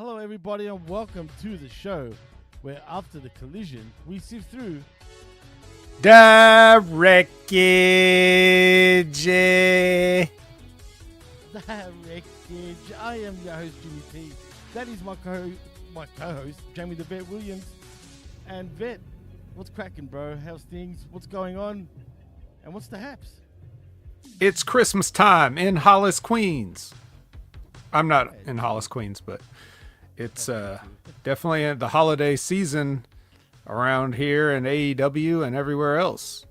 Hello, everybody, and welcome to the show where after the collision, we sift through the wreckage. The Wreckage. I am your host, Jimmy T. That is my co-host, Jamie the Vet Williams. And Vet, what's cracking, bro? How's things? What's going on? And what's the haps? It's Christmas time in Hollis, Queens. I'm not in Hollis, Queens, but it's definitely the holiday season around here in AEW and everywhere else.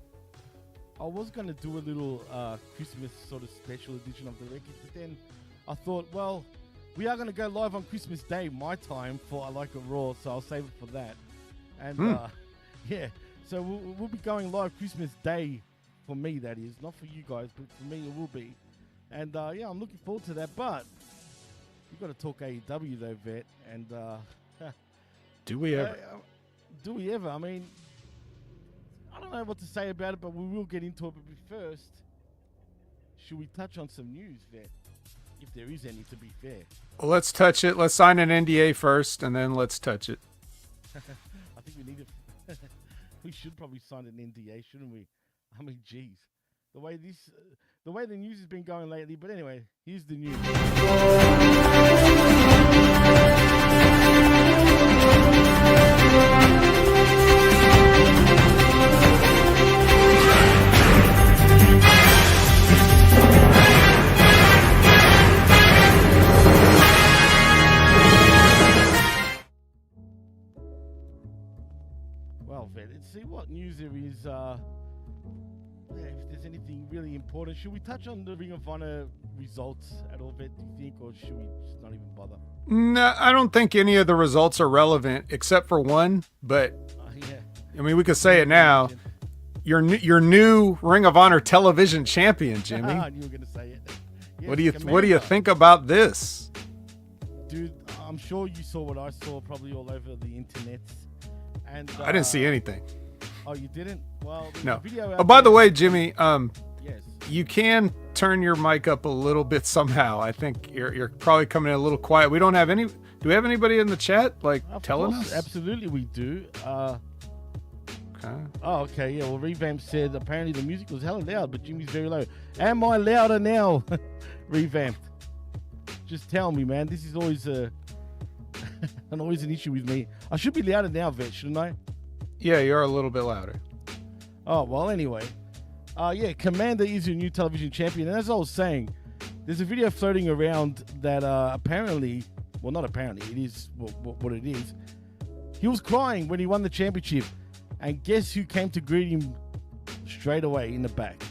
I was going to do a little Christmas sort of special edition of the Wreckage, but then I thought, well, we are going to go live on Christmas Day, my time, for I Like It Raw, so I'll save it for that. And yeah, so we'll be going live Christmas Day for me, that is. Not for you guys, but for me it will be. And yeah, I'm looking forward to that, but you've got to talk AEW though, Vet. And do we ever? Do we ever? I mean, I don't know what to say about it, but we will get into it. But first, should we touch on some news, Vet? If there is any, to be fair. Well, let's touch it. Let's sign an NDA first, and then let's touch it. I think we need to. We should probably sign an NDA, shouldn't we? I mean, geez, the way the news has been going lately. But anyway, here's the news. Well, Vet, let's see what news there is. If there's anything really important, should we touch on the Ring of Honor results at all, Vet, do you think, or should we just not even bother? No, I don't think any of the results are relevant except for one. But Yeah. I mean, we could say it now. Your new Ring of Honor television champion, Jimmy. I knew you were going to say it. Yes, What do you Komander. think about this? Dude, I'm sure you saw what I saw probably all over the internet. And I didn't see anything. Oh, you didn't? Well, there's No. a video Oh, by the way, Jimmy, yes. you can turn your mic up a little bit somehow. I think you're probably coming in a little quiet. We don't have any. Do we have anybody in the chat telling us? Absolutely, we do. Okay. Oh, okay. Yeah. Well, Revamp said apparently the music was hella loud, but Jimmy's very low. Am I louder now? Revamped. Just tell me, man. This is always always an issue with me. I should be louder now, Vet, shouldn't I? Yeah, you're a little bit louder. Oh, well, anyway. Yeah, Komander is your new television champion. And as I was saying, there's a video floating around that apparently, well, not apparently, it is what it is. He was crying when he won the championship. And guess who came to greet him straight away in the back?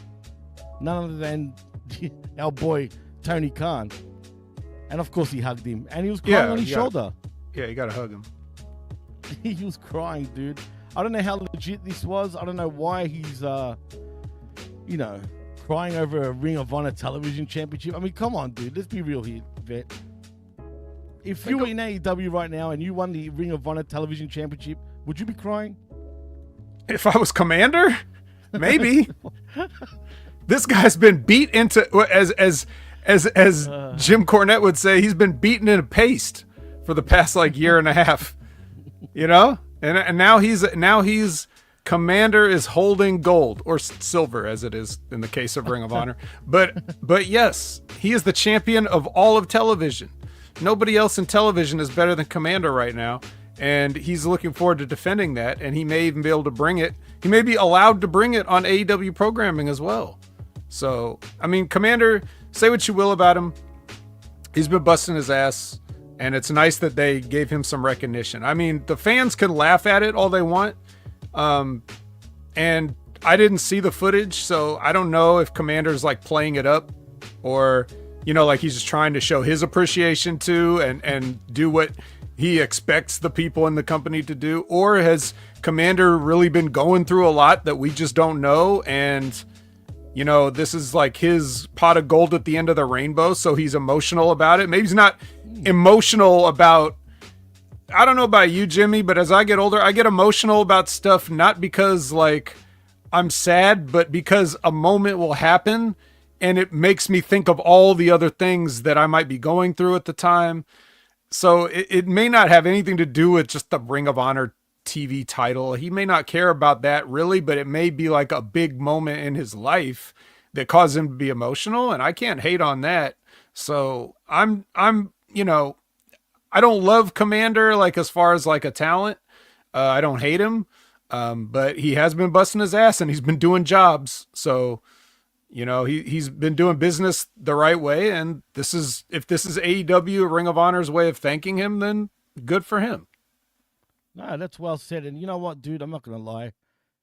None other than our boy, Tony Khan. And of course, he hugged him. And he was crying on his shoulder. Yeah, you got to hug him. He was crying, dude. I don't know how legit this was. I don't know why he's, crying over a Ring of Honor television championship. I mean, come on, dude. Let's be real here, Vet. If you were in AEW right now and you won the Ring of Honor television championship, would you be crying? If I was Komander, maybe. This guy's been beat into, as Jim Cornette would say, he's been beaten into paste for the past year and a half. You know? And now he's Komander is holding gold or silver, as it is in the case of Ring of Honor. But yes, he is the champion of all of television. Nobody else in television is better than Komander right now, and he's looking forward to defending that. And he may even be able to bring it. He may be allowed to bring it on AEW programming as well. So I mean, Komander, say what you will about him, he's been busting his ass. And it's nice that they gave him some recognition. I mean, the fans can laugh at it all they want. And I didn't see the footage, so I don't know if Komander's playing it up or, he's just trying to show his appreciation to and do what he expects the people in the company to do. Or has Komander really been going through a lot that we just don't know? And, this is his pot of gold at the end of the rainbow, so he's emotional about it. Maybe he's not emotional about, I don't know about you, Jimmy, but as I get older, I get emotional about stuff not because I'm sad, but because a moment will happen and it makes me think of all the other things that I might be going through at the time. So it may not have anything to do with just the Ring of Honor TV title. He may not care about that really, but it may be like a big moment in his life that caused him to be emotional, and I can't hate on that. So I'm I don't love Komander like as far as like a talent. I don't hate him, but he has been busting his ass and he's been doing jobs. So he's been doing business the right way, and if this is AEW Ring of Honor's way of thanking him, then good for him. No, that's well said. And you know what, dude? I'm not gonna lie.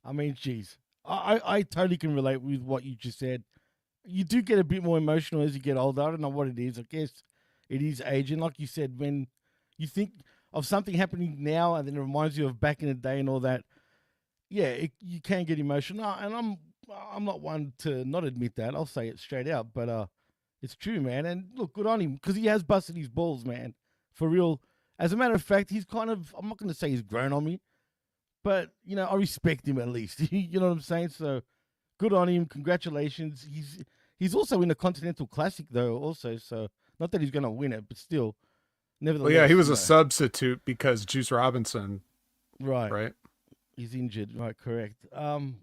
I mean, geez, I totally can relate with what you just said. You do get a bit more emotional as you get older. I don't know what it is. I guess it is aging. Like you said, when you think of something happening now and then it reminds you of back in the day and all that, yeah, you can get emotional. And I'm not one to not admit that. I'll say it straight out. But it's true, man. And look, good on him because he has busted his balls, man. For real. As a matter of fact, he's kind of, I'm not going to say he's grown on me, but, I respect him at least. You know what I'm saying? So good on him. Congratulations. He's also in the Continental Classic, though, also. So not that he's going to win it, but still. Nevertheless. Well, yeah, he was a substitute because Juice Robinson. Right. He's injured. Right, correct. And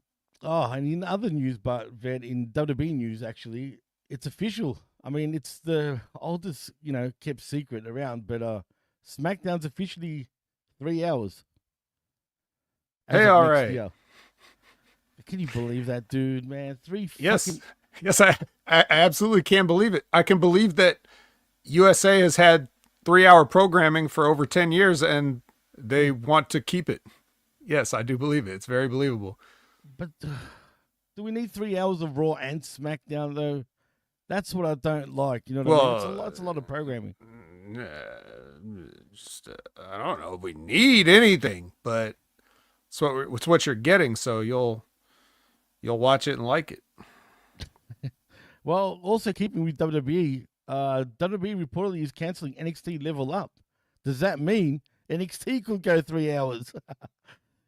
in other news, but in WWE news, actually, it's official. I mean, it's the oldest, kept secret around, but SmackDown's officially 3 hours. Hey, all right. Can you believe that, dude, man? Yes, I absolutely can believe it. I can believe that USA has had 3-hour programming for over 10 years and they want to keep it. Yes, I do believe it. It's very believable. But do we need 3 hours of Raw and SmackDown, though? That's what I don't like. You know what I mean? It's a lot of programming. I don't know if we need anything, but it's what you're getting, so you'll watch it and like it. Well, also keeping with WWE, WWE reportedly is canceling NXT Level Up. Does that mean NXT could go 3 hours?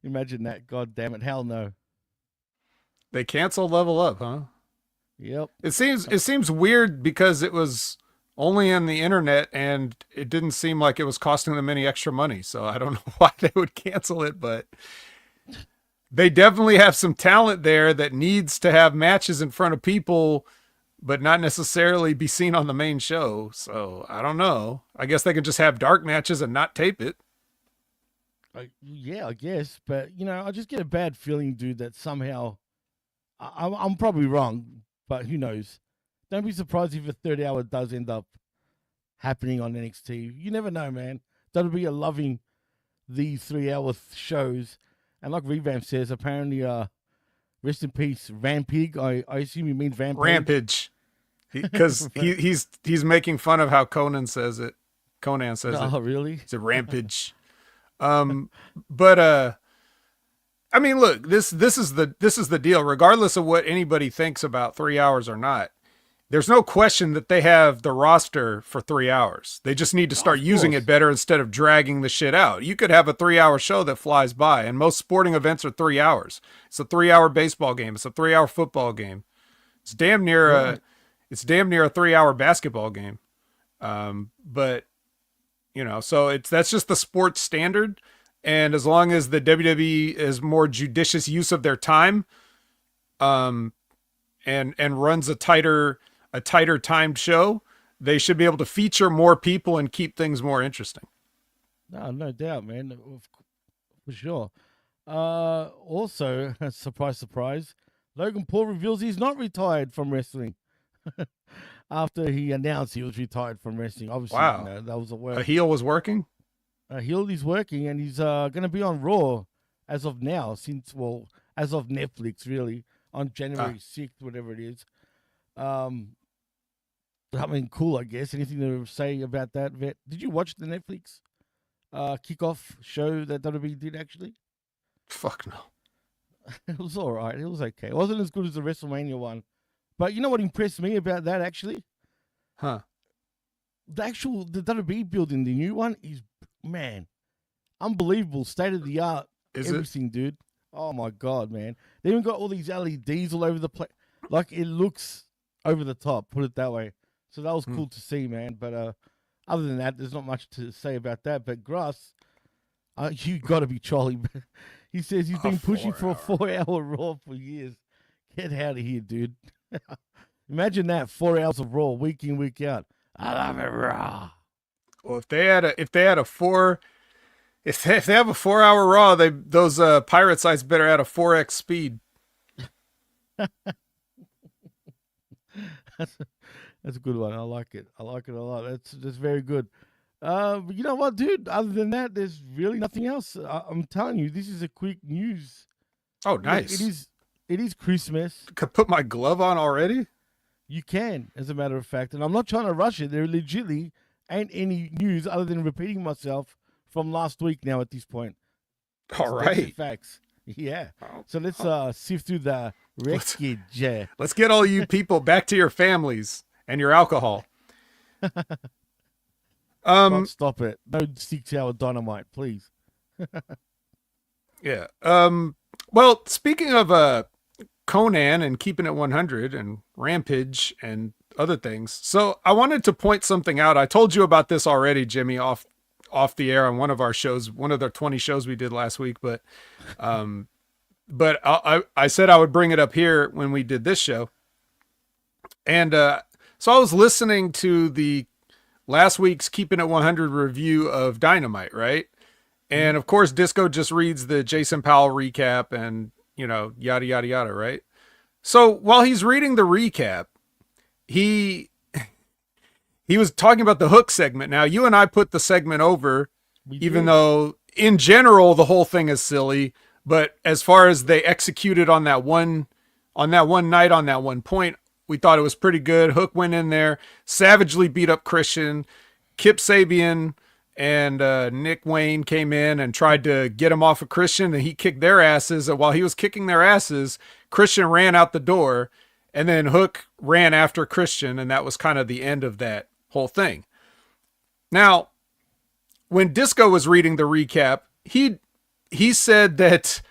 Imagine that. God damn it. Hell no. They canceled Level Up, huh? Yep. It seems weird because it was only on the internet and it didn't seem like it was costing them any extra money. So I don't know why they would cancel it, but they definitely have some talent there that needs to have matches in front of people, but not necessarily be seen on the main show. So I don't know. I guess they can just have dark matches and not tape it. Yeah, I guess. But, I just get a bad feeling, dude, that somehow I'm probably wrong, but who knows? Don't be surprised if a third hour does end up happening on NXT. You never know, man. WWE are loving these 3-hour shows. And like Revamp says, apparently, rest in peace, Rampage. I assume he means Rampage. Rampage. Because he's making fun of how Conan says it. Oh, really? It's a Rampage. But I mean, look, this is the deal. Regardless of what anybody thinks about 3 hours or not, there's no question that they have the roster for 3 hours. They just need to start using it better instead of dragging the shit out. You could have a 3-hour show that flies by, and most sporting events are 3 hours. It's a 3-hour baseball game. It's a 3-hour football game. It's damn near a 3-hour basketball game. But so that's just the sports standard. And as long as the WWE is more judicious use of their time, and runs a tighter timed show, they should be able to feature more people and keep things more interesting. No doubt, man. For sure. Also, surprise, surprise, Logan Paul reveals he's not retired from wrestling. After he announced he was retired from wrestling. Obviously, wow. That was a work. A heel was working? A heel is working, and he's going to be on Raw as of now, as of Netflix, really, on January 6th, whatever it is. I mean, cool, I guess. Anything to say about that, Vet? Did you watch the Netflix kickoff show that WWE did, actually? Fuck no. It was all right. It was okay. It wasn't as good as the WrestleMania one. But you know what impressed me about that, actually? Huh. The WWE building, the new one, is, man, unbelievable. State of the art. Everything, dude. Oh, my God, man. They even got all these LEDs all over the place. Like, it looks over the top, put it that way. So that was cool to see, man. But other than that, there's not much to say about that. But Grass, you got to be Charlie. He says he's been pushing for a 4-hour Raw for years. Get out of here, dude. Imagine that, 4 hours of Raw, week in, week out. I love it raw. Well, if they have a 4-hour Raw, those pirate sites better add a 4x speed. That's a good one. I like it. I like it a lot. That's very good. But you know what, dude? Other than that, there's really nothing else. I'm telling you, this is a quick news. Oh, nice. It is Christmas. Could put my glove on already? You can, as a matter of fact. And I'm not trying to rush it. There legitimately ain't any news other than repeating myself from last week now at this point. All right. Facts. Yeah. So let's sift through the wreckage. Let's get all you people back to your families and your alcohol. Stop it. No 6-hour Dynamite, please. Yeah. Well, speaking of Conan and keeping it 100 and Rampage and other things. So I wanted to point something out. I told you about this already, Jimmy, off the air on one of our shows, one of the 20 shows we did last week. But I said I would bring it up here when we did this show. And so I was listening to the last week's Keeping It 100 review of Dynamite, right? And of course, Disco just reads the Jason Powell recap and, yada, yada, yada, right? So while he's reading the recap, he was talking about the Hook segment. Now, you and I put the segment over, even though in general, the whole thing is silly. But as far as they executed on that one night, on that one point, we thought it was pretty good. Hook went in there, savagely beat up Christian. Kip Sabian and Nick Wayne came in and tried to get him off of Christian, and he kicked their asses. And while he was kicking their asses, Christian ran out the door, and then Hook ran after Christian, and that was kind of the end of that whole thing. Now, when Disco was reading the recap, he said that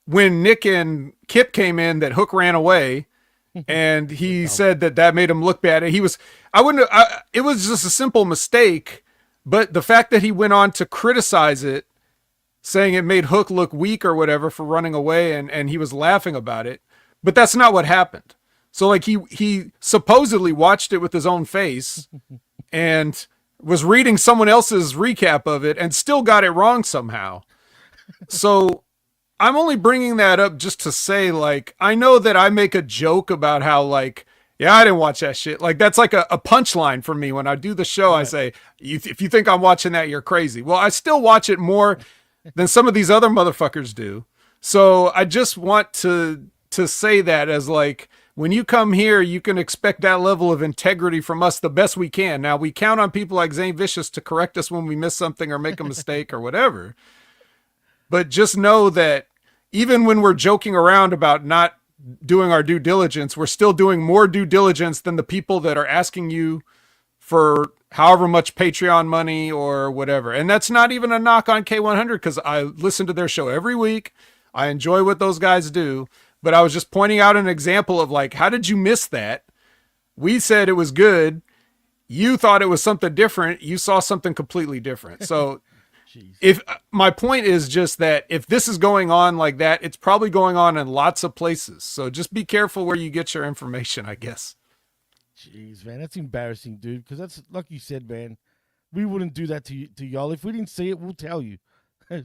when Nick and Kip came in, that Hook ran away, and he said that made him look bad. It was just a simple mistake. But the fact that he went on to criticize it, saying it made Hook look weak or whatever for running away, and he was laughing about it. But that's not what happened. So like he supposedly watched it with his own face and was reading someone else's recap of it and still got it wrong somehow. So I'm only bringing that up just to say, like, I know that I make a joke about how, like, yeah, I didn't watch that shit. Like, that's like a punchline for me. When I do the show, I say, if you think I'm watching that, you're crazy. Well, I still watch it more than some of these other motherfuckers do. So I just want to say that as, like, when you come here, you can expect that level of integrity from us the best we can. Now, we count on people like Zane Vicious to correct us when we miss something or make a mistake or whatever. But just know that even when we're joking around about not doing our due diligence, we're still doing more due diligence than the people that are asking you for however much Patreon money or whatever. And that's not even a knock on K100, because I listen to their show every week. I enjoy what those guys do. But I was just pointing out an example of, like, how did you miss that? We said it was good. You thought it was something different. You saw something completely different. So if my point is just that if this is going on like that, it's probably going on in lots of places. So just be careful where you get your information, I guess. Jeez, man, that's embarrassing, dude. Because that's, like you said, man, we wouldn't do that to y'all. If we didn't see it, we'll tell you.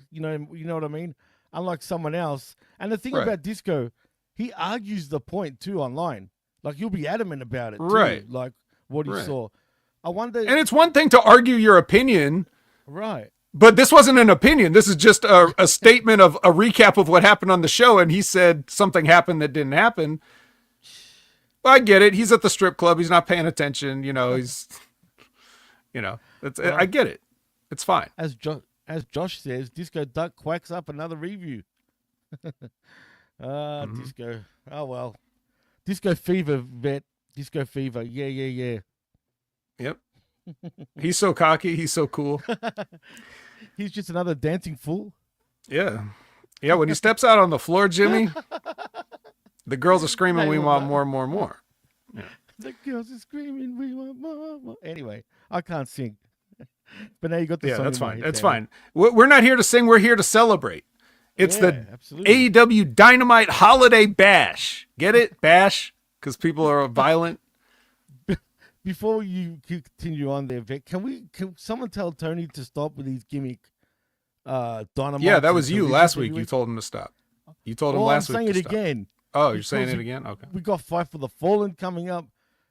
you know what I mean? Unlike someone else. And the thing about Disco, he argues the point too online. Like, he'll be adamant about it too, right? Like what he saw. I wonder. And it's one thing to argue your opinion, right? But this wasn't an opinion. This is just a statement of a recap of what happened on the show. And he said something happened that didn't happen. Well, I get it. He's at the strip club. He's not paying attention. He's, I get it. It's fine. As Josh says, Disco Duck quacks up another review. Disco. Oh, well. Disco Fever, vet. Disco Fever. Yeah. Yep. He's so cocky. He's so cool. He's just another dancing fool. Yeah. Yeah, when he steps out on the floor, Jimmy, the girls are screaming, we want more and more and more. Yeah. The girls are screaming, we want more and more. Anyway. I can't sing. But now you got the Yeah, song. that's in my fine. head, That's damn it. fine. We're not here to sing. We're here to celebrate. It's the absolutely. AEW Dynamite Holiday Bash. Get it? Bash? Because people are violent. Before you continue on there, Vic, can someone tell Tony to stop with these gimmick Dynamite? Yeah, that was you collisions last every week. You told him to stop. You told him Well, last I'm week saying to it stop. again. Oh, you're saying because it again? Okay. We got Fight for the Fallen coming up.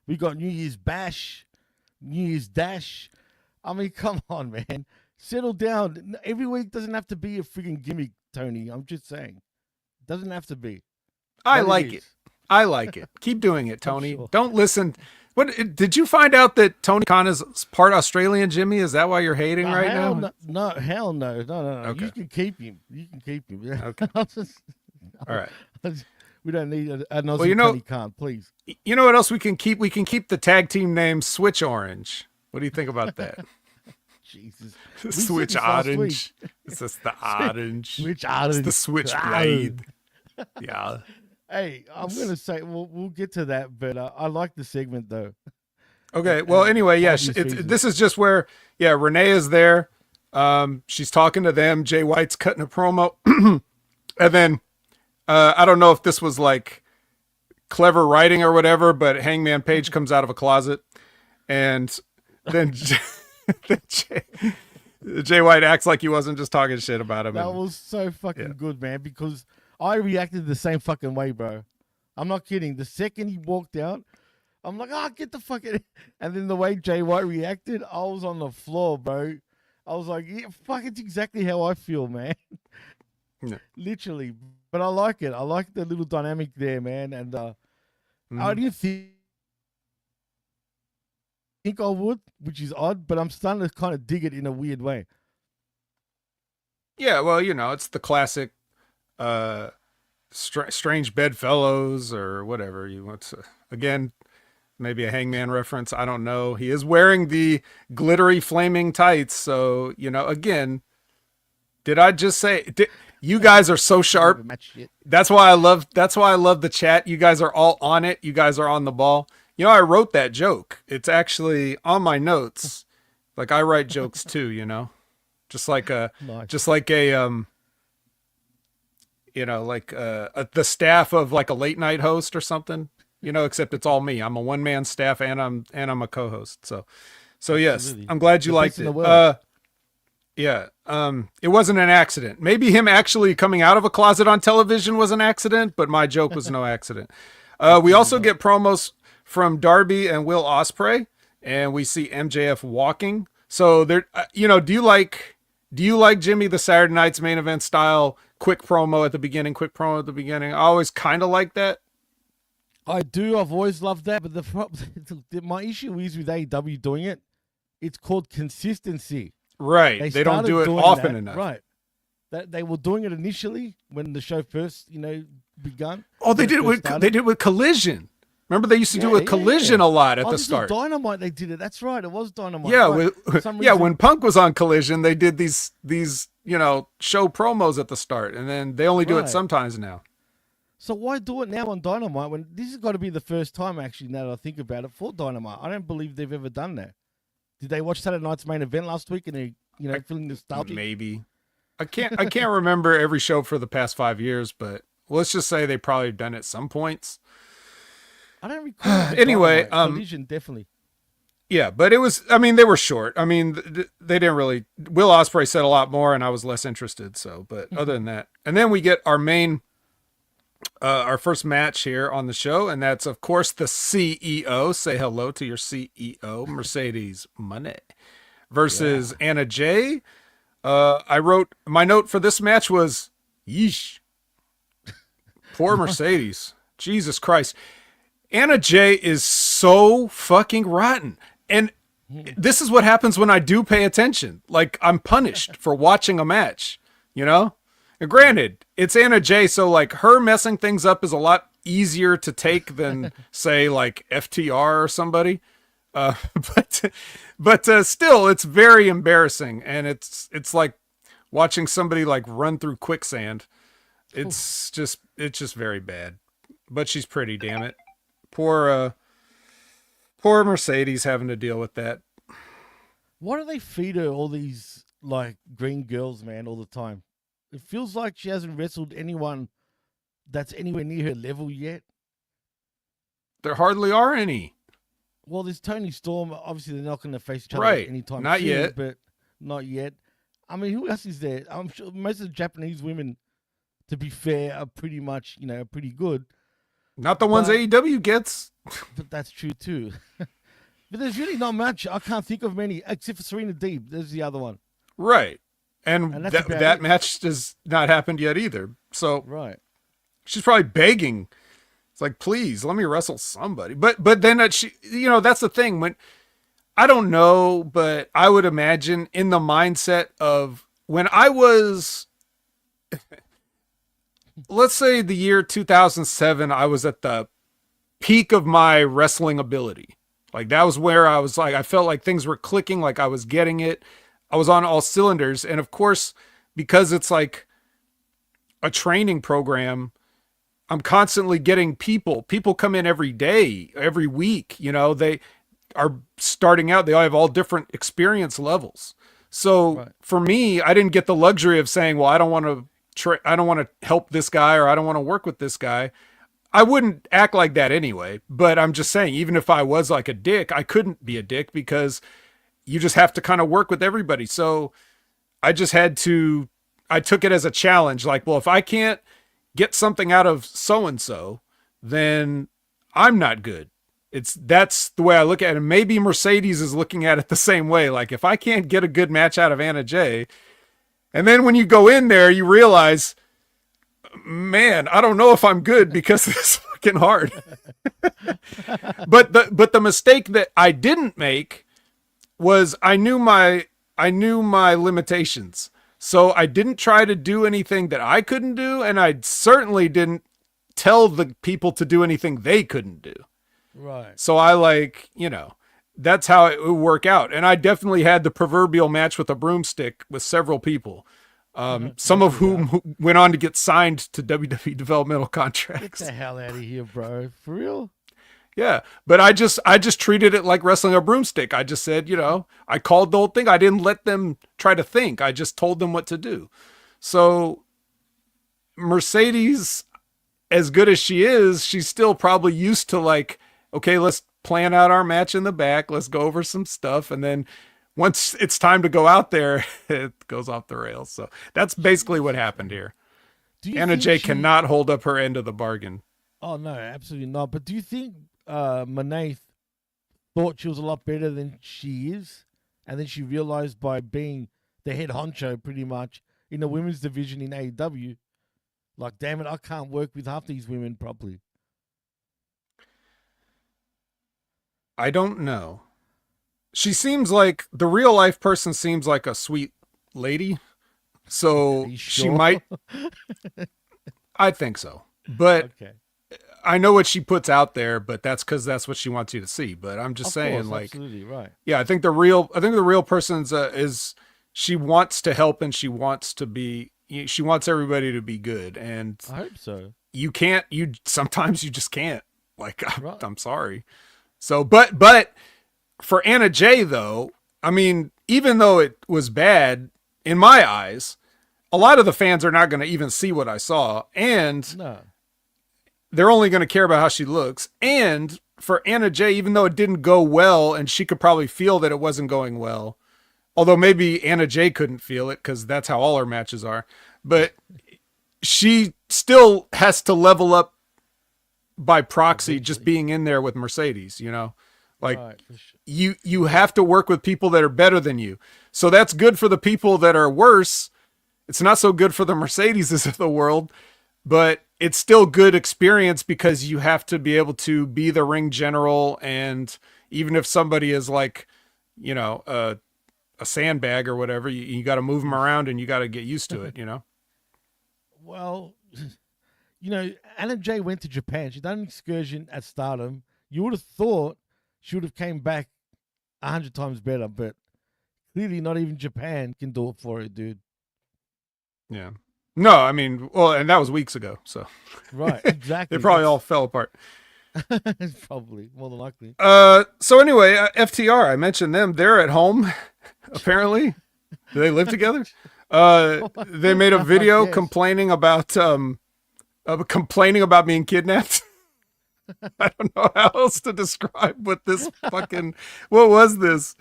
We got New Year's Bash, New Year's Dash. I mean, come on, man. Settle down. Every week doesn't have to be a freaking gimmick, Tony. I'm just saying. It doesn't have to be. I But like is. it. I like it. Keep doing it, Tony. sure. Don't listen. What did you find out that Tony Khan is part Australian, Jimmy? Is that why you're hating right hell now? No, hell no. No. Okay. You can keep him. You can keep him. Okay. All right. We don't need an Aussie Well, you know- Tony Khan, please. You know what else we can keep? We can keep the tag team name Switch Orange. What do you think about that? Jesus. We said Switch this last Orange. It's just the orange. Switch It's Orange. the Switchblade. Yeah. Hey, I'm gonna say we'll get to that, but I like the segment though. Okay. Well, anyway, yeah. obvious reasons. This is just where, yeah, Renee is there. She's talking to them. Jay White's cutting a promo, and then I don't know if this was like clever writing or whatever, but Hangman Page comes out of a closet, and then Jay White acts like he wasn't just talking shit about him. That and- was so fucking good, man, because I reacted the same fucking way, bro. I'm not kidding. The second he walked out, I'm like, get the fuck out. And then the way Jay White reacted, I was on the floor, bro. I was like, yeah, fuck, it's exactly how I feel, man. Yeah. Literally. But I like it. I like the little dynamic there, man. And I didn't think I would, which is odd, but I'm starting to kind of dig it in a weird way. Yeah, well, it's the classic strange bedfellows or whatever you want to. Again, maybe a Hangman reference. I don't know. He is wearing the glittery flaming tights. So, again, did I just say you guys are so sharp? That's why I love the chat. You guys are all on it. You guys are on the ball. I wrote that joke. It's actually on my notes. Like I write jokes too, just like the staff of like a late night host or something, except it's all me. I'm a one man staff and I'm a co-host. So yes, Absolutely. I'm glad you The liked best in the it. world. Yeah. It wasn't an accident. Maybe him actually coming out of a closet on television was an accident, but my joke was no accident. We also get promos from Darby and Will Ospreay, and we see MJF walking. So there, do you like Jimmy the Saturday Night's main event style quick promo at the beginning? I always kind of like that. I do. I've always loved that, but my issue is with AEW doing it. It's called consistency. Right. They don't started do it doing often that, enough. Right. They were doing it initially when the show first, begun. Oh, they did it with Collision. Remember they used to do it with Collision a lot at the start. Dynamite, they did it. That's right. It was Dynamite. Yeah, right. For some reason- when Punk was on Collision, they did these show promos at the start, and then they only do it Right. sometimes now. So why do it now on Dynamite when this has got to be the first time, actually, now that I think about it, for Dynamite? I don't believe they've ever done that. Did they watch Saturday Night's main event last week and they, feeling nostalgic? Maybe. I can't remember every show for the past 5 years, but let's just say they probably done it at some points. I don't recall. Anyway, Dynamite. Collision, definitely. Yeah, but it was, they were short. They didn't really, Will Ospreay said a lot more and I was less interested. So, but other than that, and then we get our main, our first match here on the show. And that's of course the CEO. Say hello to your CEO, Mercedes Moné, versus Anna Jay. I wrote, my note for this match was, yeesh. Poor Mercedes. Jesus Christ. Anna Jay is so fucking rotten. And this is what happens when I do pay attention. Like, I'm punished for watching a match, And granted, it's Anna Jay, so like her messing things up is a lot easier to take than say like FTR or somebody. But still, it's very embarrassing, and it's like watching somebody like run through quicksand. It's just very bad. But she's pretty, damn it. Poor Mercedes having to deal with that. Why do they feed her all these like green girls, man, all the time? It feels like she hasn't wrestled anyone that's anywhere near her level yet. There hardly are any. Well, there's Tony Storm. Obviously, they're not going to face each other Right. anytime Not soon. yet. But not yet. I mean, who else is there? I'm sure most of the Japanese women, to be fair, are pretty much, pretty good. Not the ones AEW gets. But that's true too. But there's really not much. I can't think of many, except for Serena Deeb. There's the other one. Right. And that match has not happened yet either. So right. She's probably begging. It's like, please, let me wrestle somebody. But then that's the thing. When I don't know, but I would imagine in the mindset of when I was, let's say the year 2007, I was at the peak of my wrestling ability. Like that was where I was like, I felt like things were clicking, like I was getting it. I was on all cylinders. And of course, because it's like a training program, I'm constantly getting people come in every day, every week, they are starting out. They all have all different experience levels. So for me, I didn't get the luxury of saying, well, I don't want to help this guy, or I don't want to work with this guy. I wouldn't act like that anyway, but I'm just saying, even if I was like a dick, I couldn't be a dick because you just have to kind of work with everybody. So I took it as a challenge. Like, well, if I can't get something out of so-and-so, then I'm not good. That's the way I look at it. And maybe Mercedes is looking at it the same way. Like, if I can't get a good match out of Anna Jay, and then when you go in there, you realize, man, I don't know if I'm good because it's fucking hard. But the mistake that I didn't make was I knew my limitations. So I didn't try to do anything that I couldn't do, and I certainly didn't tell the people to do anything they couldn't do. Right. So I that's how it would work out. And I definitely had the proverbial match with a broomstick with several people. Some of whom went on to get signed to WWE developmental contracts. Get the hell out of here, bro. For real? Yeah. But I just treated it like wrestling a broomstick. I just said, I called the whole thing. I didn't let them try to think. I just told them what to do. So Mercedes, as good as she is, she's still probably used to like, okay, let's plan out our match in the back. Let's go over some stuff. And then once it's time to go out there, it goes off the rails. So that's basically what happened here. Anna Jay cannot hold up her end of the bargain. Oh, no, absolutely not. But do you think Monet thought she was a lot better than she is? And then she realized by being the head honcho pretty much in the women's division in AEW, like, damn it, I can't work with half these women properly. I don't know. She seems like the real life person seems like a sweet lady. So sure? She might. I think so. But okay. I know what she puts out there, but that's because that's what she wants you to see. But I'm just saying, course, like, absolutely right. Yeah, I think the real person's is she wants to help and she wants everybody to be good. And I hope so. Sometimes you just can't. Like, right. I'm sorry. So, but for Anna Jay though, I mean, even though it was bad in my eyes, a lot of the fans are not going to even see what I saw, and no. They're only going to care about how she looks. And for Anna Jay, even though it didn't go well, and she could probably feel that it wasn't going well, although maybe Anna Jay couldn't feel it because that's how all her matches are, but she still has to level up by proxy, just being in there with Mercedes, like right, sure. You have to work with people that are better than you. So that's good for the people that are worse. It's not so good for the Mercedeses of the world, but it's still good experience because you have to be able to be the ring general. And even if somebody is like, a sandbag or whatever, you got to move them around and you got to get used to it, Well, Anna Jay went to Japan. She done an excursion at Stardom. You would have thought she would have came back 100 times better, but clearly not even Japan can do it for her, dude. Yeah. No, I mean, well, and that was weeks ago, so. Right, exactly. They probably all fell apart. Probably, more than likely. So anyway, FTR, I mentioned them. They're at home. apparently. Do they live together? They made a video complaining about being kidnapped. I don't know how else to describe what this fucking, what was this?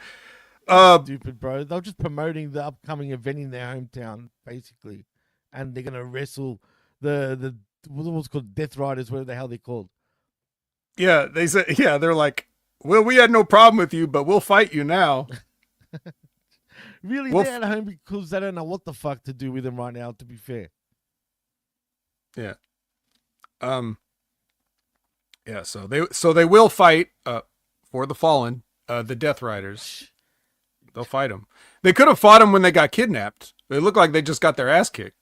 Stupid, bro. They're just promoting the upcoming event in their hometown, basically. And they're going to wrestle the what's called Death Riders, whatever the hell they're called. Yeah, they said, yeah, they're like, well, we had no problem with you, but we'll fight you now. Really, they're at home because they don't know what the fuck to do with them right now, to be fair. Yeah. Yeah, so they will fight for the Fallen, the Death Riders. They'll fight them. They could have fought them when they got kidnapped. They look like they just got their ass kicked.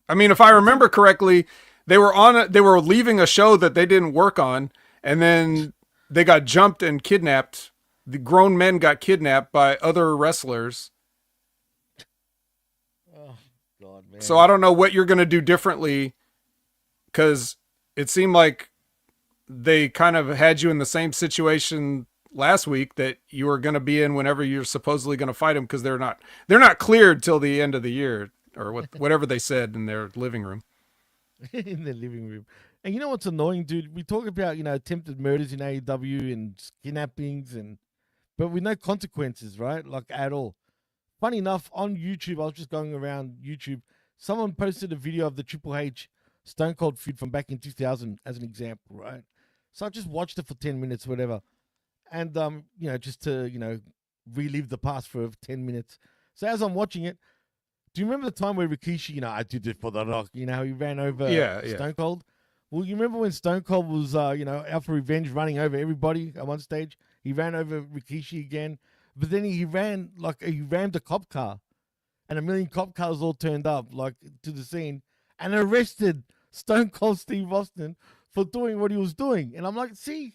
I mean, if I remember correctly, they were leaving a show that they didn't work on, and then they got jumped and kidnapped. The grown men got kidnapped by other wrestlers. Oh, God, man. So I don't know what you're going to do differently, because it seemed like they kind of had you in the same situation last week that you were going to be in whenever you're supposedly going to fight them, because they're not cleared till the end of the year, or whatever they said in their living room. In their living room. And you know what's annoying, dude? We talk about, attempted murders in AEW and kidnappings, but with no consequences, right? Like, at all. Funny enough, on YouTube, I was just going around YouTube, someone posted a video of the Triple H Stone Cold feud from back in 2000 as an example, right? So I just watched it for 10 minutes, whatever. And, just to, relive the past for 10 minutes. So as I'm watching it, do you remember the time where Rikishi, I did it for the Rock, he ran over Stone Cold? Well, you remember when Stone Cold was, out for revenge, running over everybody at one stage? He ran over Rikishi again, but then he rammed a cop car, and 1 million cop cars all turned up, to the scene, and arrested Stone Cold Steve Austin for doing what he was doing. And I'm like, see,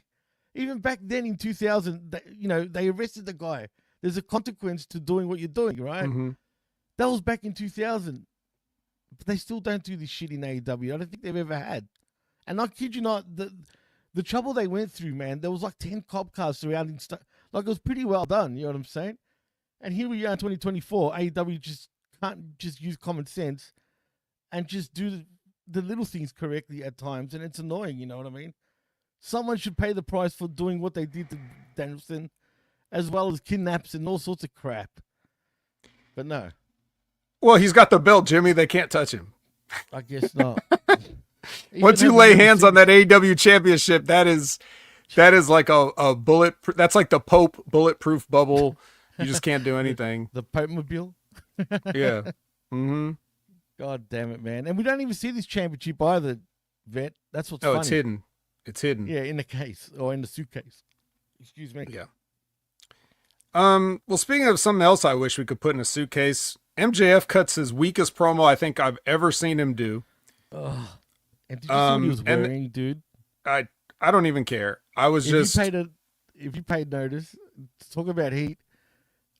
even back then in 2000, they arrested the guy. There's a consequence to doing what you're doing, right? Mm-hmm. That was back in 2000. But they still don't do this shit in AEW. I don't think they've ever had. And I kid you not, the trouble they went through, man, there was 10 cop cars surrounding stuff. It was pretty well done, you know what I'm saying? And here we are in 2024, AEW just can't just use common sense and just do the little things correctly at times, and it's annoying, you know what I mean? Someone should pay the price for doing what they did to Danielson, as well as kidnaps and all sorts of crap. But no. Well, he's got the belt, Jimmy. They can't touch him. I guess not. Once you lay hands on that AEW championship, that is like a bullet. That's like the Pope bulletproof bubble. You just can't do anything. The Pope-mobile? Yeah. Mm-hmm. God damn it, man. And we don't even see this championship either, Vet. That's what's funny. Oh, it's hidden. It's hidden. Yeah, in the case or in the suitcase. Excuse me. Yeah. Well, speaking of something else I wish we could put in a suitcase, MJF cuts his weakest promo I think I've ever seen him do. Ugh. And did you see what he was wearing, dude? I don't even care. I was if you paid notice, talk about heat.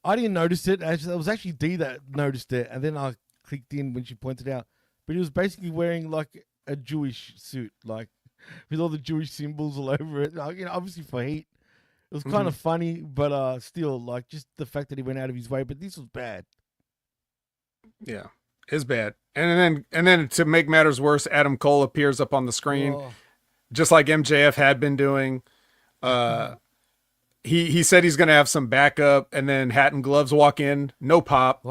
I didn't notice it. It was actually D that noticed it, and then I clicked in when she pointed out. But he was basically wearing a Jewish suit, with all the Jewish symbols all over it. Obviously for heat. It was kind of funny, but still, just the fact that he went out of his way. But this was bad. Yeah, it's bad. And then to make matters worse, Adam Cole appears up on the screen, just like MJF had been doing. He said he's going to have some backup, and then Hat and Gloves walk in, no pop.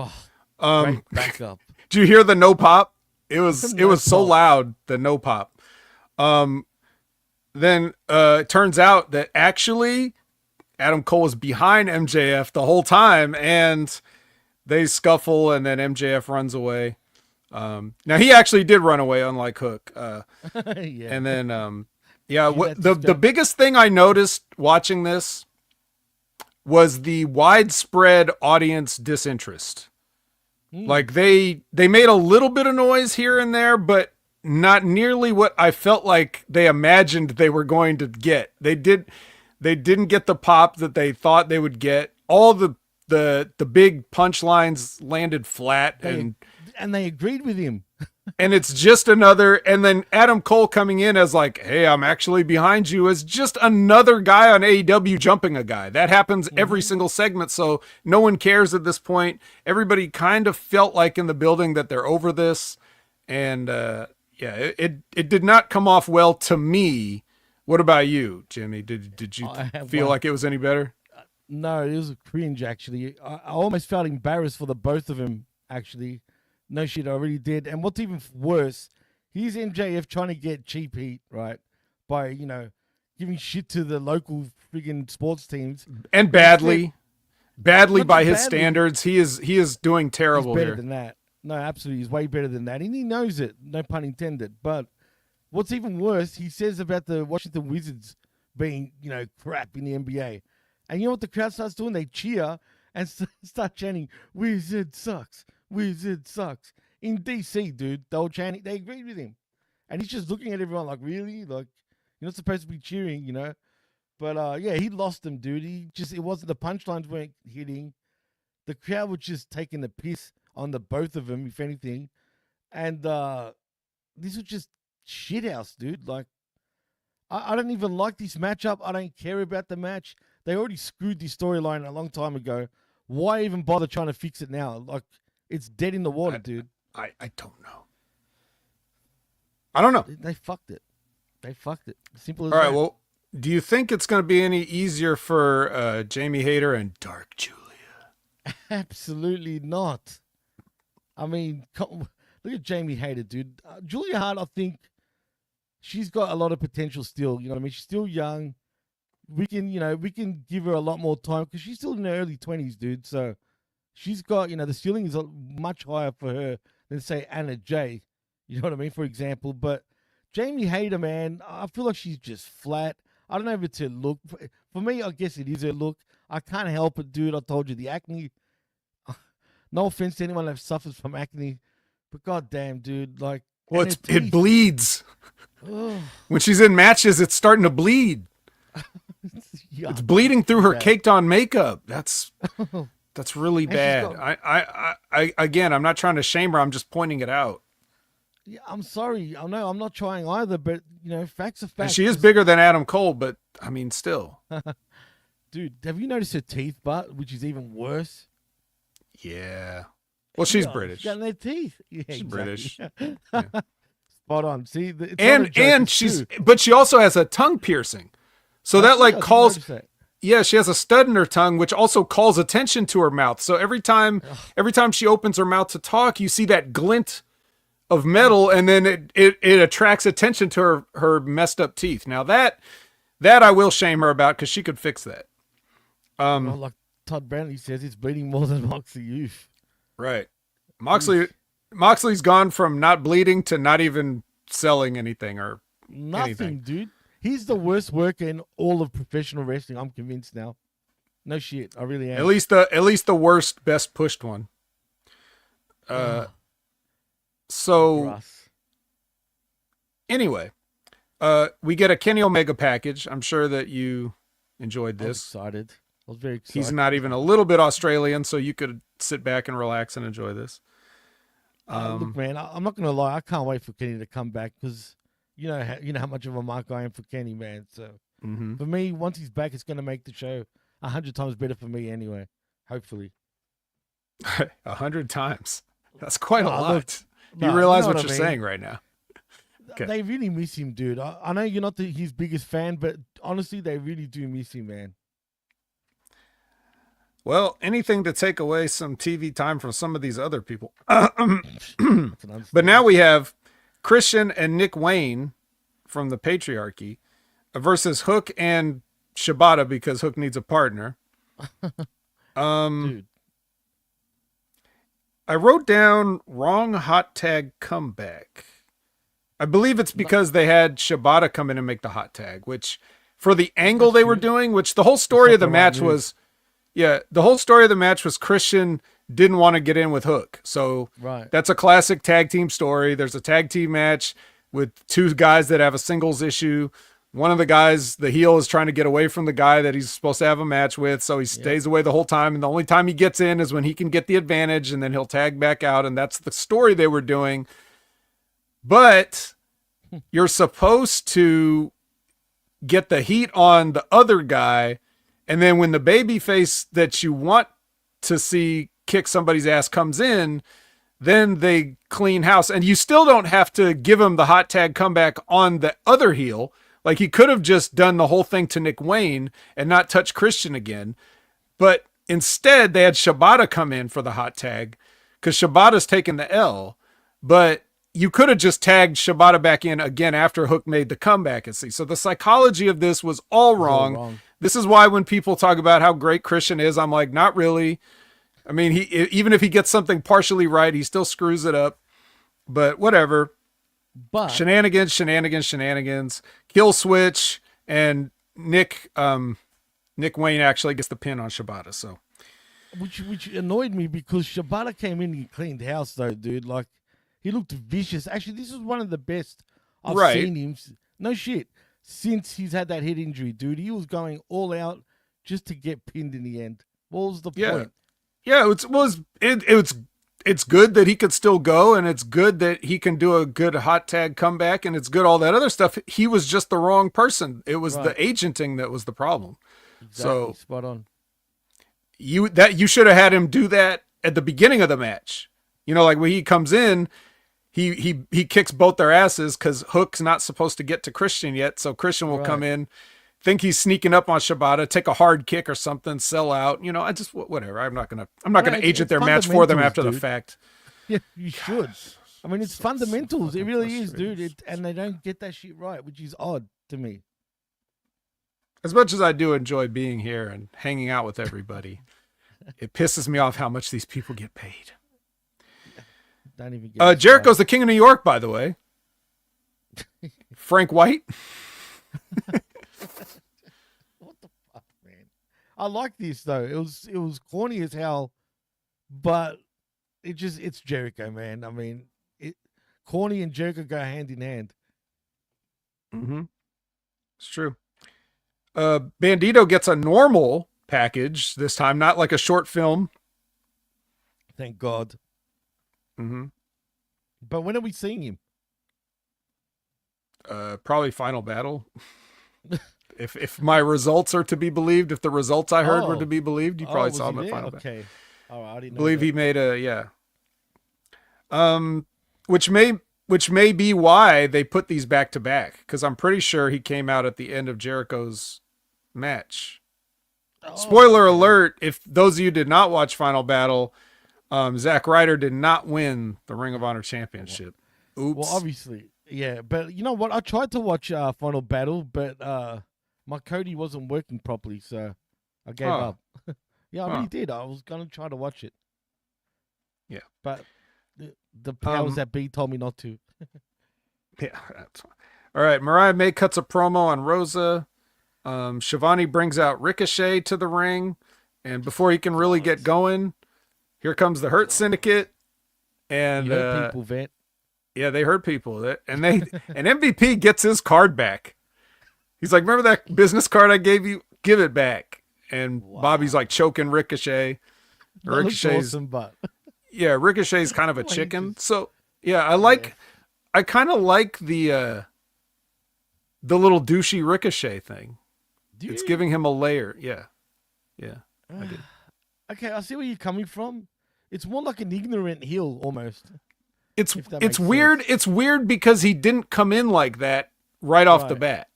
Great backup. Did you hear the no pop? It was so loud, the no pop. Then it turns out that actually Adam Cole was behind MJF the whole time, and they scuffle, and then MJF runs away. Now he actually did run away, unlike Hook. Yeah. And then, the biggest thing I noticed watching this was the widespread audience disinterest. They made a little bit of noise here and there, but not nearly what I felt like they imagined they were going to get. They didn't get the pop that they thought they would get. All the big punchlines landed flat, and they agreed with him. and it's just another, and then Adam Cole coming in as like, hey, I'm actually behind you, as just another guy on AEW jumping a guy. That happens every single segment, so no one cares at this point. Everybody kind of felt like in the building that they're over this, and it did not come off well to me. What about you, Jimmy? Did you feel like it was any better? No, it was a cringe, actually. I almost felt embarrassed for the both of them, actually. No shit, I already did. And what's even worse, here's MJF trying to get cheap heat, right? By, giving shit to the local friggin' sports teams. And badly by his standards. He is doing terrible He's better here. than that. No, absolutely. He's way better than that. And he knows it. No pun intended. But what's even worse, he says about the Washington Wizards being, crap in the NBA. And you know what the crowd starts doing? They cheer and start chanting, Wizard sucks. Wizard sucks. In DC, dude, they were chanting. They agreed with him. And he's just looking at everyone like, really? Like, you're not supposed to be cheering, But, he lost them, dude. It wasn't, the punchlines weren't hitting. The crowd was just taking the piss on the both of them, if anything. And this was just shithouse, dude. Like, I don't even like this matchup. I don't care about the match. They already screwed the storyline a long time ago. Why even bother trying to fix it now? Like, it's dead in the water, dude. I don't know. I don't know. They fucked it. Simple as All that. right, well, do you think it's going to be any easier for Jamie Hayter and Dark Julia? Absolutely not. I mean, look at Jamie Hayter, dude. Julia Hart, I think she's got a lot of potential still. You know what I mean? She's still young. We can give her a lot more time because she's still in her early 20s, dude. So she's got, the ceiling is much higher for her than, say, Anna Jay. You know what I mean? For example. But Jamie Hayter, man, I feel like she's just flat. I don't know if it's her look. For me, I guess it is her look. I can't help it, dude. I told you, the acne. No offense to anyone that suffers from acne, but goddamn, dude, like. Well, it bleeds. When she's in matches, it's starting to bleed. It's bleeding through her caked-on makeup. That's really bad. I again, I'm not trying to shame her. I'm just pointing it out. Yeah, I'm sorry. I know I'm not trying either, but facts are facts. And she is bigger than Adam Cole, but I mean, still. Dude, have you noticed her teeth, but which is even worse? Yeah. Well, she's British. She's got no teeth. Yeah, she's British. Yeah. Spot on. See, but she also has a tongue piercing. So that calls. Yeah, she has a stud in her tongue, which also calls attention to her mouth. So every time she opens her mouth to talk, you see that glint of metal, and then it attracts attention to her messed up teeth. Now that I will shame her about, because she could fix that. Well, like Todd Brantley says, it's bleeding more than Moxley Youth. Right. Moxley's gone from not bleeding to not even selling anything or anything. Dude. He's the worst worker in all of professional wrestling. I'm convinced now. No shit, I really am. At least the worst, best pushed one. So anyway, we get a Kenny Omega package. I'm sure that you enjoyed this. I was very excited. He's not even a little bit Australian, so you could sit back and relax and enjoy this. Look, man, I'm not gonna lie. I can't wait for Kenny to come back because you know how much of a mark I am for Kenny, man. So for me, once he's back, it's gonna make the show 100 times better for me anyway. Hopefully, 100 times. That's quite a lot. Look, you realize what you're saying right now. Okay. They really miss him, dude. I know you're not his biggest fan, but honestly, they really do miss him, man. Well, anything to take away some TV time from some of these other people. But now we have Christian and Nick Wayne from the Patriarchy versus Hook and Shibata, because Hook needs a partner. Dude. I wrote down wrong hot tag comeback. I believe it's because they had Shibata come in and make the hot tag, which for the angle they were doing, which the whole story of the match was, the whole story of the match was Christian didn't want to get in with Hook. So that's a classic tag team story. There's a tag team match with two guys that have a singles issue. One of the guys, the heel, is trying to get away from the guy that he's supposed to have a match with. So he stays away the whole time. And the only time he gets in is when he can get the advantage, and then he'll tag back out. And that's the story they were doing. But you're supposed to get the heat on the other guy, and then when the baby face that you want to see kick somebody's ass comes in, then they clean house. And you still don't have to give him the hot tag comeback on the other heel. Like, he could have just done the whole thing to Nick Wayne and not touch Christian again. But instead, they had Shibata come in for the hot tag because Shibata's taking the L. But you could have just tagged Shibata back in again after Hook made the comeback. And see, so the psychology of this was all wrong. This is why when people talk about how great Christian is, I'm like, not really. I mean, even if he gets something partially right, he still screws it up. But whatever. But shenanigans. Kill switch, and Nick Wayne actually gets the pin on Shibata. So, which annoyed me because Shibata came in and cleaned house though, dude. Like, he looked vicious. Actually, this is one of the best I've seen him. No shit. Since he's had that head injury, dude, he was going all out just to get pinned in the end. What was the point? Yeah, it's good that he could still go, and it's good that he can do a good hot tag comeback, and it's good all that other stuff. He was just the wrong person. It was the agenting that was the problem. Exactly. So spot on. You should have had him do that at the beginning of the match. You know, like when he comes in, he kicks both their asses because Hook's not supposed to get to Christian yet, so Christian will come in, think he's sneaking up on Shibata, take a hard kick or something, sell out. You know, I just whatever. I'm not gonna agent their match for them after the fact. Yeah, you should. I mean, it's fundamentals. It really is, dude. And they don't get that shit right, which is odd to me. As much as I do enjoy being here and hanging out with everybody, it pisses me off how much these people get paid. Don't even get Jericho's the king of New York, by the way. Frank White. What the fuck, man? I like this though. It was corny as hell, but it's Jericho, man. I mean, corny and Jericho go hand in hand. Mm-hmm. It's true. Bandito gets a normal package this time, not like a short film. Thank God. Mm-hmm. But when are we seeing him? Probably Final Battle. If my results are to be believed, if the results I heard were to be believed, you probably saw him at Final Battle. Okay. All right, I didn't know believe that. he made which may be why they put these back to back, because I'm pretty sure he came out at the end of Jericho's match. Spoiler alert, if those of you did not watch Final Battle, Zack Ryder did not win the Ring of Honor Championship. Oops. Well, obviously, yeah. But you know what? I tried to watch Final Battle, but my Cody wasn't working properly, so I gave up. Yeah, I really did. I was going to try to watch it. Yeah. But the powers that be told me not to. Yeah, that's fine. All right, Mariah May cuts a promo on Rosa. Shivani brings out Ricochet to the ring, and before he can really get going, here comes the Hurt Syndicate, and you hurt people, Vet. Yeah, they hurt people, and MVP gets his card back. He's like, "Remember that business card I gave you? Give it back." And Bobby's like choking Ricochet. Ricochet's awesome, but yeah, Ricochet's kind of a chicken. So yeah, I kind of like the little douchey Ricochet thing. It's giving him a layer. Yeah, I do. Okay, I see where you're coming from. It's more like an ignorant heel almost. It's weird. Sense. It's weird because he didn't come in like that right off the bat.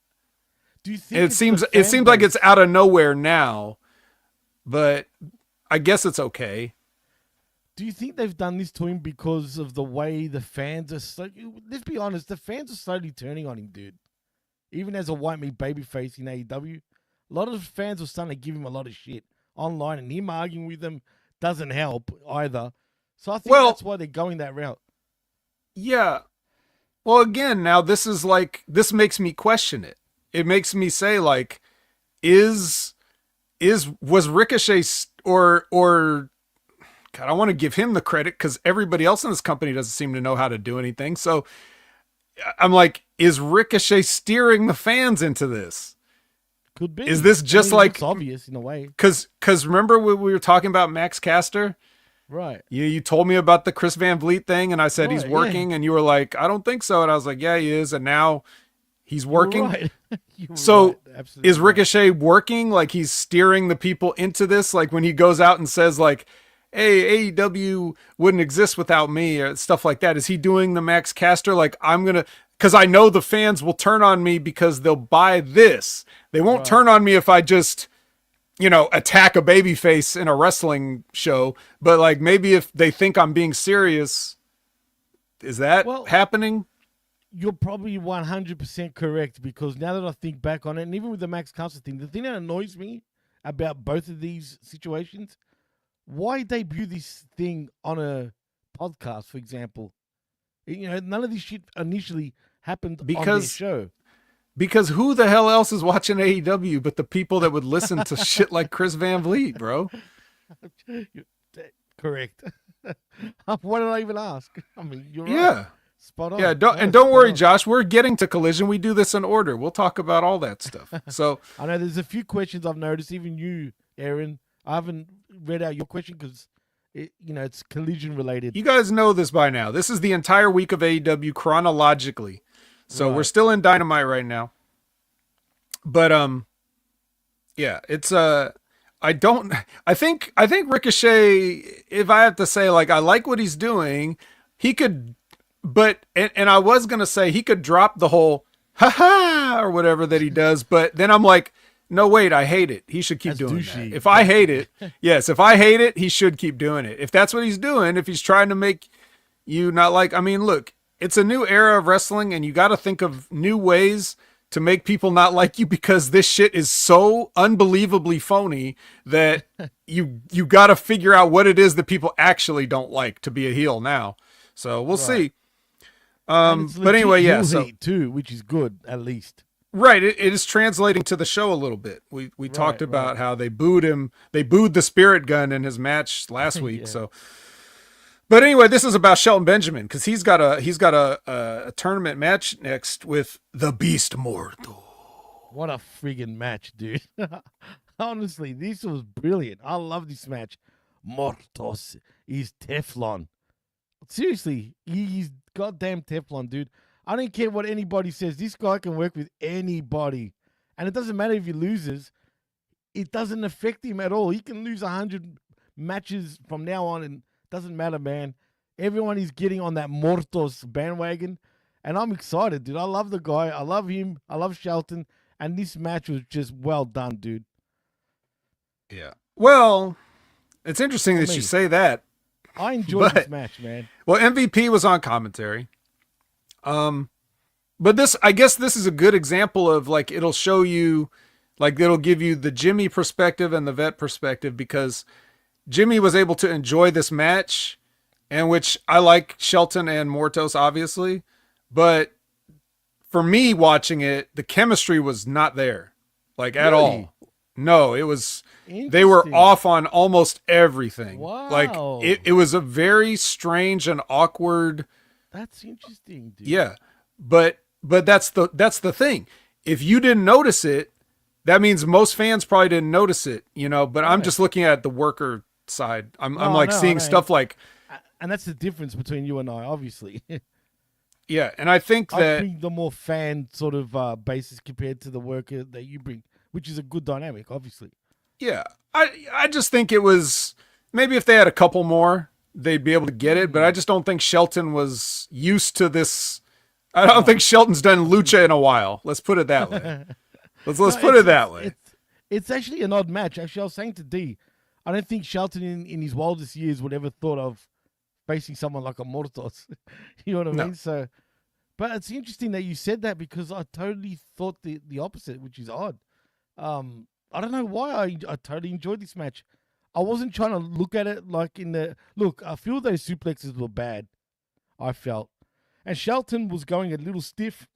Do you think it seems like it's out of nowhere now, but I guess it's okay. Do you think they've done this to him because of the way the fans are? Let's be honest, the fans are slowly turning on him, dude. Even as a white meat babyface in AEW, a lot of fans are starting to give him a lot of shit online, and him arguing with them doesn't help either. So I think that's why they're going that route. Yeah. Well, again, now this makes me question it. It makes me say, like, was Ricochet or God, I want to give him the credit because everybody else in this company doesn't seem to know how to do anything. So I'm like, is Ricochet steering the fans into this? Could be. Is this just like it's obvious in a way? Because remember when we were talking about Max Caster Right. You told me about the Chris Van Vliet thing, and I said he's Right, working, and you were like, I don't think so. And I was like, yeah, he is. And now he's working. You're right. You're So right. Absolutely is Ricochet working? Like he's steering the people into this? Like when he goes out and says like, hey, AEW wouldn't exist without me or stuff like that. Is he doing the Max Caster? Like because I know the fans will turn on me because they'll buy this. They won't turn on me if I just, attack a babyface in a wrestling show. But like maybe if they think I'm being serious, is that happening? You're probably 100% correct, because now that I think back on it, and even with the Max Caster thing, the thing that annoys me about both of these situations, why debut this thing on a podcast, for example? None of this shit initially happened on their show. Because who the hell else is watching AEW but the people that would listen to shit like Chris Van Vliet, bro? Correct. Why did I even ask? I mean, you're right. Spot on. Yeah, don't worry, Josh. We're getting to Collision. We do this in order. We'll talk about all that stuff. So I know there's a few questions I've noticed. Even you, Aaron, I haven't read out your question because it's Collision related. You guys know this by now. This is the entire week of AEW chronologically. So we're still in Dynamite right now. But yeah, it's I think Ricochet, if I have to say, like, I like what he's doing, he could, but and I was gonna say he could drop the whole ha or whatever that he does, but then I'm like, no, wait, I hate it. He should keep doing that. If I hate it, if I hate it, he should keep doing it. If that's what he's doing, if he's trying to make you not like, I mean, look, it's a new era of wrestling, and you got to think of new ways to make people not like you, because this shit is so unbelievably phony that you got to figure out what it is that people actually don't like to be a heel now. So we'll see. But anyway, yeah. So too, which is good, at least. Right. It is translating to the show a little bit. We talked about how they booed him. They booed the Spirit Gun in his match last week. Yeah. So, but anyway, this is about Shelton Benjamin, because he's got a tournament match next with the Beast Mortal. What a friggin' match, dude! Honestly, this was brilliant. I love this match. Mortos is Teflon. Seriously, he's goddamn Teflon, dude. I don't care what anybody says. This guy can work with anybody, and it doesn't matter if he loses. It doesn't affect him at all. He can lose 100 matches from now on, and doesn't matter, man. Everyone is getting on that Mortos bandwagon, and I'm excited, dude. I love the guy. I love him. I love Shelton, and this match was just well done, dude. Yeah. Well, it's interesting that you say that. I enjoyed this match, man. Well, MVP was on commentary. But I guess this is a good example of, like, it'll show you, like, it'll give you the Jimmy perspective and the vet perspective, because Jimmy was able to enjoy this match, and which I like Shelton and Mortos, obviously, but for me watching it, the chemistry was not there, like, at all. No, it was, they were off on almost everything. Wow. Like, it was a very strange and awkward. That's interesting, dude. Yeah. But that's the thing. If you didn't notice it, that means most fans probably didn't notice it, but I'm just looking at the worker side. I'm seeing stuff like, and that's the difference between you and I, obviously. Yeah. And I think that I bring the more fan sort of basis compared to the worker that you bring, which is a good dynamic, obviously. Yeah. I just think it was, maybe if they had a couple more, they'd be able to get it, but I just don't think Shelton was used to this. I don't think Shelton's done lucha in a while. Let's put it that way. Let's put it that way. It's actually an odd match. Actually, I was saying to D, I don't think Shelton in his wildest years would ever thought of facing someone like a Mortos. You know what I mean? So, but it's interesting that you said that, because I totally thought the opposite, which is odd. I don't know why I totally enjoyed this match. I wasn't trying to look at it like look, a few of those suplexes were bad, I felt. And Shelton was going a little stiff.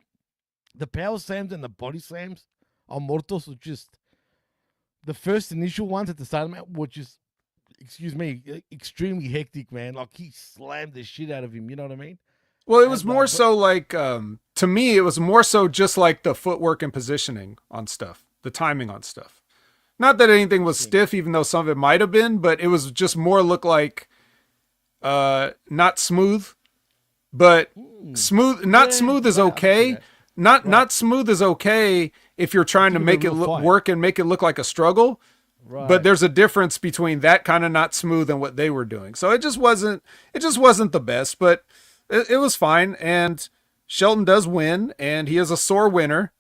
The power slams and the body slams on Mortos were just, the first initial ones at the start of the match were just, extremely hectic, man. Like, he slammed the shit out of him, you know what I mean? Well, it was more so like, to me, it was more so just like the footwork and positioning on stuff, the timing on stuff. Not that anything was stiff, even though some of it might have been, but it was just more look like not smooth, but smooth. Not smooth is okay. Not smooth is okay if you're trying to make it work and make it look like a struggle. Right. But there's a difference between that kind of not smooth and what they were doing. So it just wasn't the best, but it was fine. And Shelton does win, and he is a sore winner,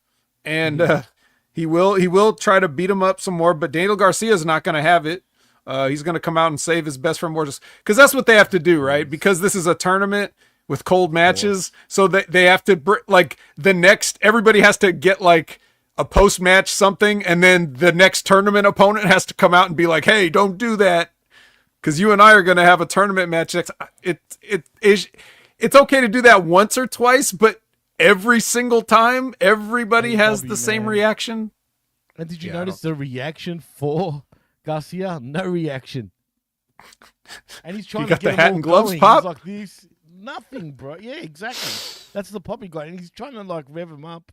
and he will try to beat him up some more. But Daniel Garcia is not going to have it. He's going to come out and save his best friend more, just because that's what they have to do, right? Because this is a tournament with cold matches, so that they have to like the next. Everybody has to get like a post-match something, and then the next tournament opponent has to come out and be like, hey, don't do that, because you and I are going to have a tournament match next. It's okay to do that once or twice, but every single time everybody has the same reaction. And did you notice the reaction for Garcia? No reaction. And he's trying to get the hat and gloves going. pop. He's like this, nothing, bro. Yeah, exactly. That's the pop he got, and he's trying to like rev him up.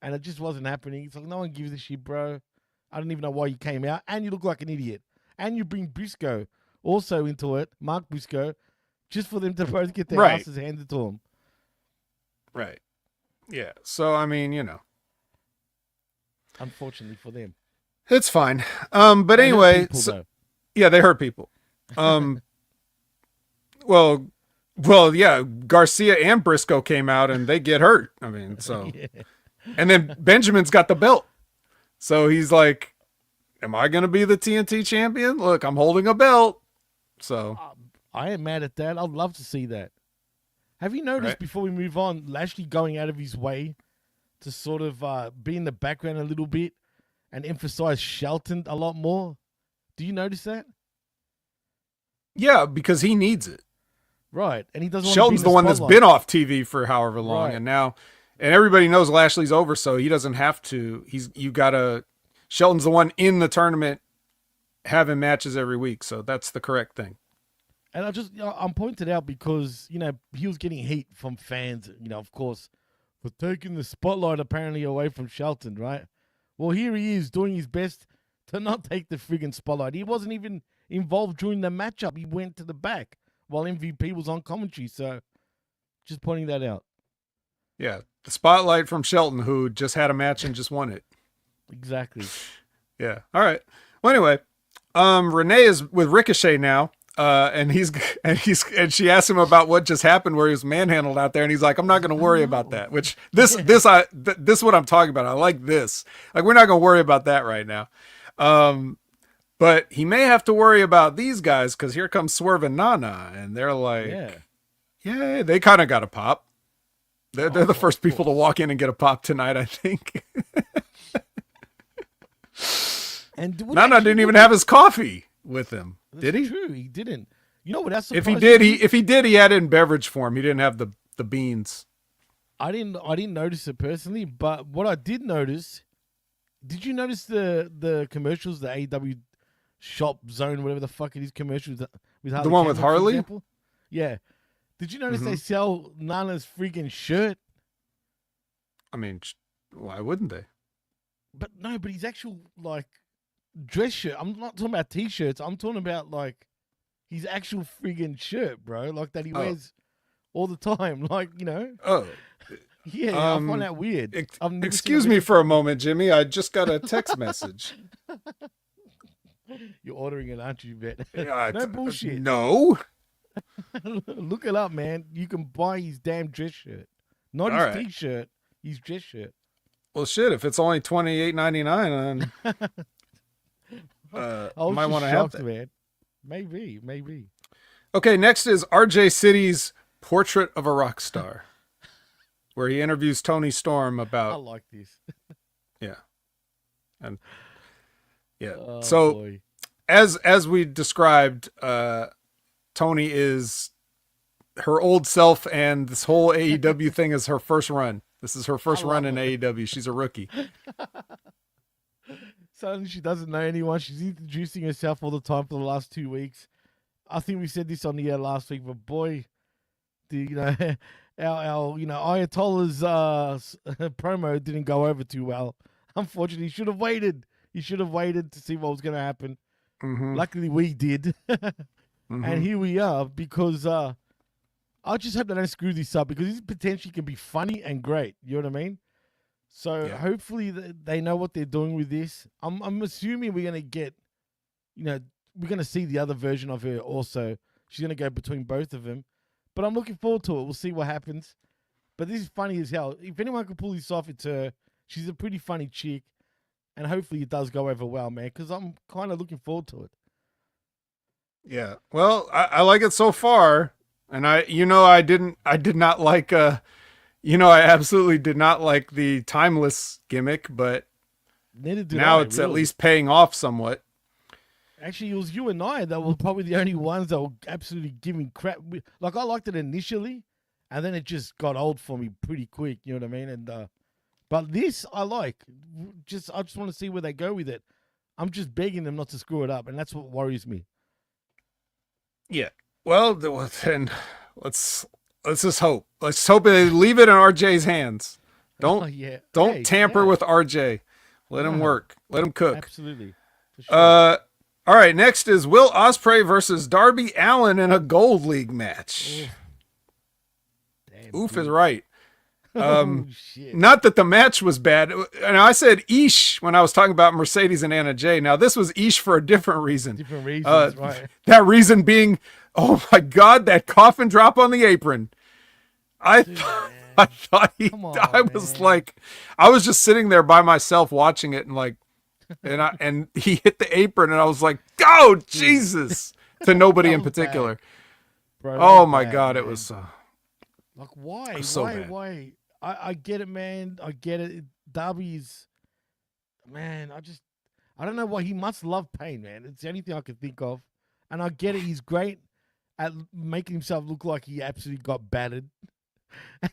And it just wasn't happening. It's like, no one gives a shit, bro. I don't even know why you came out. And you look like an idiot. And you bring Briscoe also into it, Mark Briscoe, just for them to both get their asses handed to them. Right. Yeah. So, I mean, unfortunately for them. It's fine. But anyway. Yeah, they hurt people. Well, yeah, Garcia and Briscoe came out and they get hurt. I mean, so... yeah. And then Benjamin's got the belt. So he's like, am I going to be the TNT champion? Look, I'm holding a belt. So I ain't mad at that. I'd love to see that. Have you noticed, before we move on, Lashley going out of his way to sort of be in the background a little bit and emphasize Shelton a lot more? Do you notice that? Yeah, because he needs it. Right. And he doesn't Shelton's want to be in the one that's been off TV for however long. Right. And everybody knows Lashley's over, so he doesn't have to. Shelton's the one in the tournament having matches every week, so that's the correct thing. And I'm pointed out because, he was getting heat from fans, of course, for taking the spotlight apparently away from Shelton, right? Well, here he is doing his best to not take the friggin' spotlight. He wasn't even involved during the matchup. He went to the back while MVP was on commentary, so just pointing that out. Yeah, the spotlight from Shelton, who just had a match and just won it. Exactly. Yeah. All right. Well, anyway, Renee is with Ricochet now, and she asked him about what just happened, where he was manhandled out there, and he's like, "I'm not going to worry about that." Which this is what I'm talking about. I like this. Like, we're not going to worry about that right now. But he may have to worry about these guys because here comes Swerve and Nana, and they're like, yeah, they kind of got a pop. They're the first people to walk in and get a pop tonight, I think. And Nana didn't even have his coffee with him, did he? True, he didn't. You know what? That's if he did, he had it in beverage form. He didn't have the beans. I didn't notice it personally, but what I did notice, did you notice the commercials, the AEW Shop Zone, whatever the fuck it is, commercials with Harley the one Cameron, with Harley? Yeah. Did you notice they sell Nana's freaking shirt? I mean, why wouldn't they? But his actual, dress shirt. I'm not talking about T-shirts. I'm talking about, his actual friggin' shirt, bro. That he wears all the time. Oh. Yeah, I find that weird. Excuse me for a moment, Jimmy. I just got a text message. You're ordering it, aren't you, Bet? No bullshit. No. Look it up, man. You can buy his damn dress shirt. Not his T-shirt, his dress shirt. Well, shit, if it's only $28.99, then I might want to have that. Man. Maybe. Okay, next is RJ City's Portrait of a Rock Star, where he interviews Tony Storm about... I like this. Yeah. And yeah. Oh, so, boy. as we described, Tony is her old self, and this whole AEW thing is her first run. This is her first run in AEW. She's a rookie. Suddenly she doesn't know anyone. She's introducing herself all the time for the last 2 weeks. I think we said this on the air last week, but boy, our Ayatollah's promo didn't go over too well. Unfortunately, he should have waited. He should have waited to see what was going to happen. Mm-hmm. Luckily, we did. And here we are because I just hope they don't screw this up because this potentially can be funny and great. You know what I mean? So hopefully they know what they're doing with this. I'm assuming we're going to get, we're going to see the other version of her also. She's going to go between both of them. But I'm looking forward to it. We'll see what happens. But this is funny as hell. If anyone can pull this off, it's her. She's a pretty funny chick. And hopefully it does go over well, man, because I'm kind of looking forward to it. Yeah. Well, I like it so far. And I did not like, I absolutely did not like the timeless gimmick, but now it's at least paying off somewhat. Actually, it was you and I that were probably the only ones that were absolutely giving crap. Like, I liked it initially, and then it just got old for me pretty quick, you know what I mean? And but this, I like. I just want to see where they go with it. I'm just begging them not to screw it up, and that's what worries me. Yeah. Well, then let's just hope. Let's hope they leave it in RJ's hands. Don't tamper with RJ. Let him work. Let him cook. Absolutely. For sure. All right, next is Will Ospreay versus Darby Allin in a Gold League match. Oof is right. Not that the match was bad. And I said Eesh when I was talking about Mercedes and Anna Jay. Now, this was Eesh for a different reason. Different reasons, right. That reason being, oh my God, that coffin drop on the apron. I was just sitting there by myself watching it and he hit the apron and I was like, oh, Jesus, to nobody in particular. Bro, oh my God, man. It was like, why? So why? I get it, man. I get it. Darby's, man, I don't know why. He must love pain, man. It's the only thing I can think of. And I get it. He's great at making himself look like he absolutely got battered.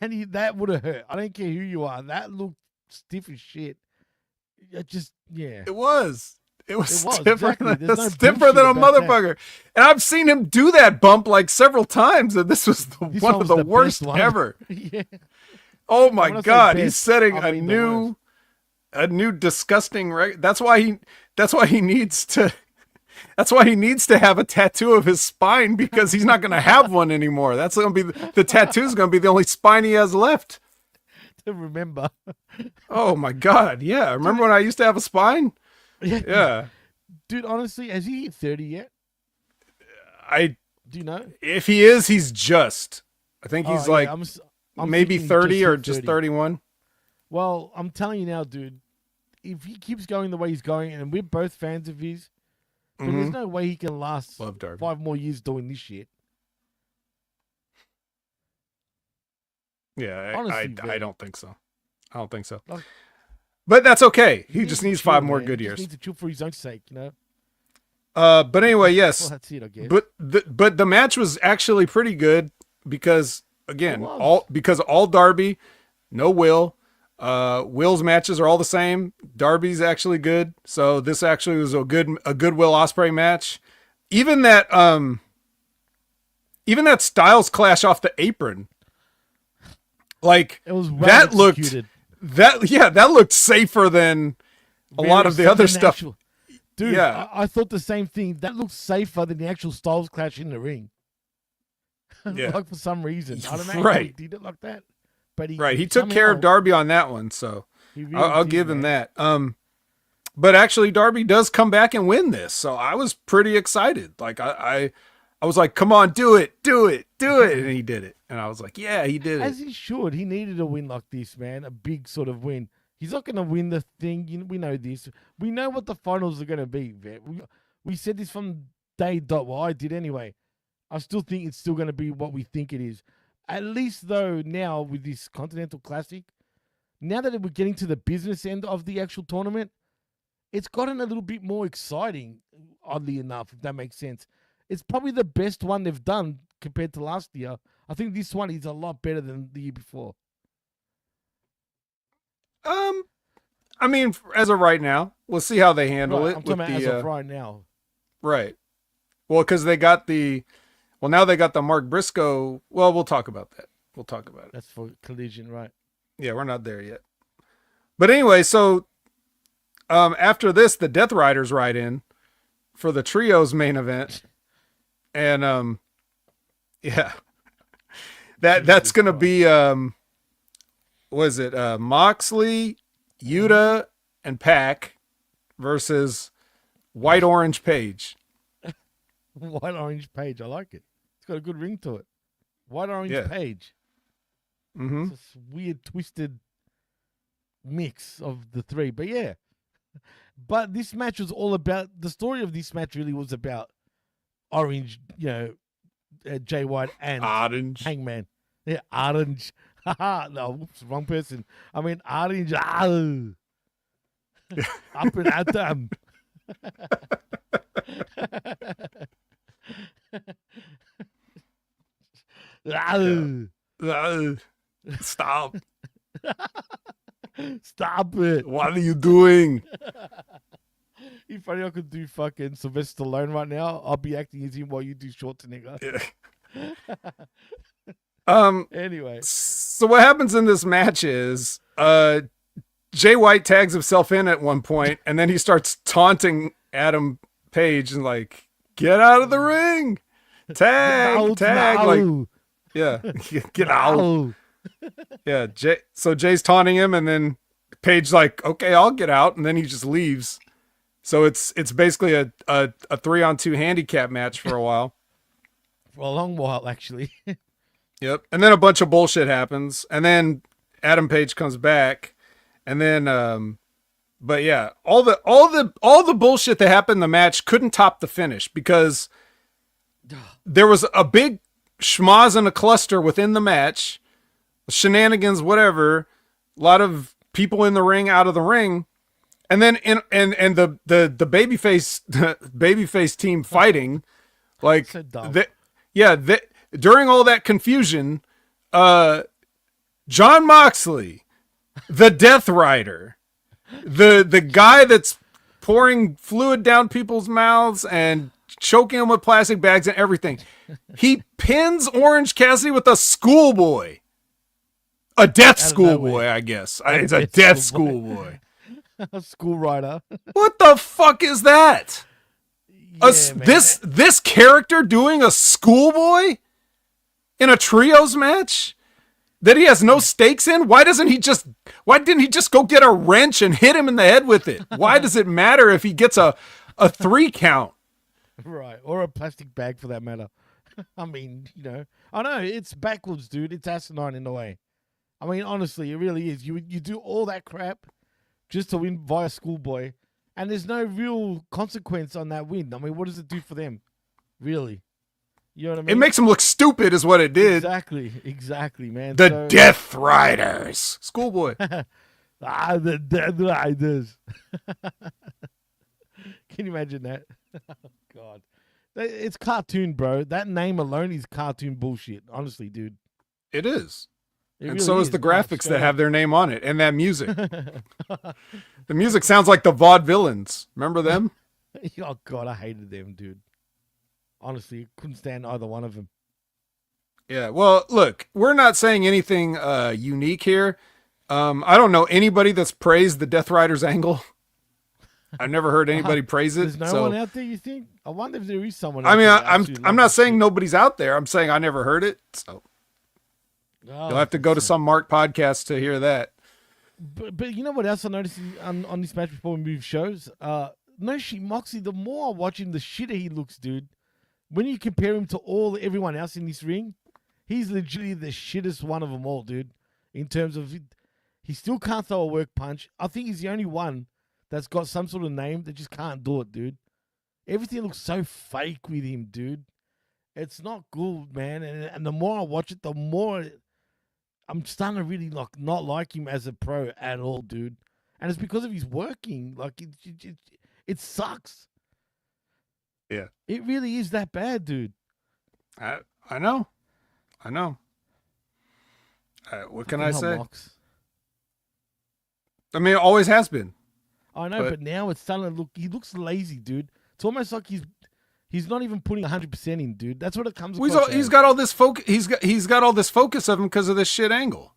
And that would have hurt. I don't care who you are. That looked stiff as shit. It was stiffer, exactly. stiffer than a motherfucker. That. And I've seen him do that bump like several times, and this was one of the worst ever. Yeah. Oh my God, he's setting a new disgusting record. That's why he needs to have a tattoo of his spine, because he's not going to have one anymore. That's going to be the tattoo's going to be the only spine he has left. To remember. Oh my God, yeah. Remember when I used to have a spine? Yeah. Dude, honestly, has he hit 30 yet? Do you know? If he is, he's just. I think he's I'm maybe 30 or just 31. Well, I'm telling you now, dude, if he keeps going the way he's going, and we're both fans of his, but there's no way he can last 5 more years doing this shit. Yeah, honestly, I don't think so. I don't think so. Like, but that's okay. He just needs 5 more good years. He needs to chill for his own sake, you know? But anyway, yes. Well, that's it, I guess. But the match was actually pretty good because, again, all Darby, no Will. Will's matches are all the same. Darby's actually good. So this actually was a good Will Ospreay match. Even that Styles clash off the apron. Like, it was that looked safer than a lot of the other stuff. Dude, yeah. I thought the same thing. That looked safer than the actual Styles clash in the ring. Yeah. Like, for some reason. I don't know how he did it like that. But he took care of Darby on that one, so I'll give him that. But actually, Darby does come back and win this, so I was pretty excited. Like, I was like, come on, do it, and he did it. And I was like, yeah, he did it. As he should. He needed a win like this, man, a big sort of win. He's not going to win the thing. We know this. We know what the finals are going to be, man. We said this from day dot. Well, I did anyway. I still think it's still going to be what we think it is. At least, though, now with this Continental Classic, now that we're getting to the business end of the actual tournament, it's gotten a little bit more exciting, oddly enough, if that makes sense. It's probably the best one they've done compared to last year. I think this one is a lot better than the year before. I mean, as of right now, we'll see how they handle it. I'm talking about as of right now. Right. Well, because now they got the Mark Briscoe. Well, we'll talk about that. That's for Collision, right? Yeah, we're not there yet. But anyway, so after this, the Death Riders ride in for the Trios main event. And yeah. That's gonna be was it Moxley, Yuta, and Pac versus White Orange Page. White Orange Page, I like it. It's got a good ring to it. White Orange Page. Mm-hmm. It's this weird, twisted mix of the three. But yeah. But this match was all about, the story of this match really was about Orange, Jay White and Orange. Hangman. Yeah, Orange. No, whoops, wrong person. I mean, Orange. Up and at them. Stop. Stop it. What are you doing? If only I could do fucking Sylvester Stallone right now, I'll be acting as him while you do Schwarzenegger. Yeah. Anyway. So what happens in this match is Jay White tags himself in at one point, and then he starts taunting Adam Page and like, get out of the ring. Tag. Like, yeah. Get out. Yeah. So Jay's taunting him, and then Page like, okay, I'll get out, and then he just leaves. So it's basically a 3-on-2 handicap match for a while. For a long while, actually. Yep. And then a bunch of bullshit happens, and then Adam Page comes back, and then but yeah, all the bullshit that happened in the match couldn't top the finish because there was a big schmoz and a cluster within the match, shenanigans, whatever, a lot of people in the ring, out of the ring, and then the babyface team fighting, like so dumb. During all that confusion, John Moxley, the Death Rider, the guy that's pouring fluid down people's mouths and choking them with plastic bags and everything, he pins Orange Cassidy with a schoolboy. A death schoolboy, I guess. It's a death schoolboy. A school rider. What the fuck is that? Yeah, this character doing a schoolboy in a trios match that he has no stakes in? Why didn't he just go get a wrench and hit him in the head with it? Why does it matter if he gets a 3 count? Right, or a plastic bag for that matter. I mean, I know it's backwards, dude. It's asinine in a way. I mean, honestly, it really is. You do all that crap just to win via schoolboy, and there's no real consequence on that win. I mean, what does it do for them? Really? You know what I mean? It makes him look stupid is what it did. Exactly, man. The Death Riders. Schoolboy. The Death Riders. Can you imagine that? Oh, God. It's cartoon, bro. That name alone is cartoon bullshit. Honestly, dude. It is. It and really so is the graphics that have their name on it and that music. The music sounds like the Vaudevillains. Remember them? Oh, God, I hated them, dude. Honestly, couldn't stand either one of them. Yeah, well, look, we're not saying anything unique here. I don't know anybody that's praised the Death Riders angle. I've never heard anybody praise it. There's no one out there, you think? I wonder if there is someone. I mean, I'm not saying nobody's out there. I'm saying I never heard it. So you'll have to go to some Mark podcast to hear that. But you know what else I noticed on this match before we move shows? Moxley, the more I watch him, the shitter he looks, dude. When you compare him to everyone else in this ring, he's literally the shittest one of them all, dude. In terms of, he still can't throw a work punch. I think he's the only one that's got some sort of name that just can't do it, dude. Everything looks so fake with him, dude. It's not good, man. And the more I watch it, the more I'm starting to really not like him as a pro at all, dude. And it's because of his working. Like, it sucks. Yeah. It really is that bad, dude. I know. What can I say? Mox. I mean, it always has been. I know, but now it's starting to look. He looks lazy, dude. It's almost like he's not even putting 100% in, dude. That's what it comes. He's got all this focus. He's got all this focus of him because of this shit angle.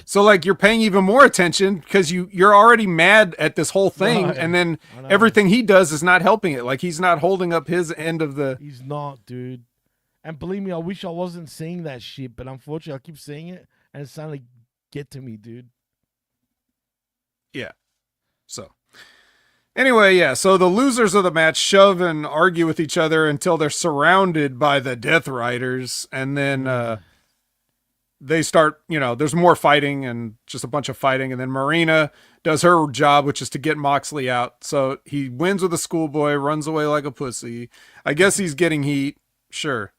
So like you're paying even more attention because you're already mad at this whole thing, Right. and then everything he does is not helping it. Like he's not holding up his end of the. He's not, dude. And believe me, I wish I wasn't seeing that shit, but unfortunately, I keep seeing it, and it's starting to get to me, dude. Yeah. So. Anyway, yeah. So the losers of the match shove and argue with each other until they're surrounded by the Death Riders, and then they start. There's more fighting and just a bunch of fighting, and then Marina does her job, which is to get Moxley out. So he wins with a schoolboy, runs away like a pussy. I guess he's getting heat. Sure.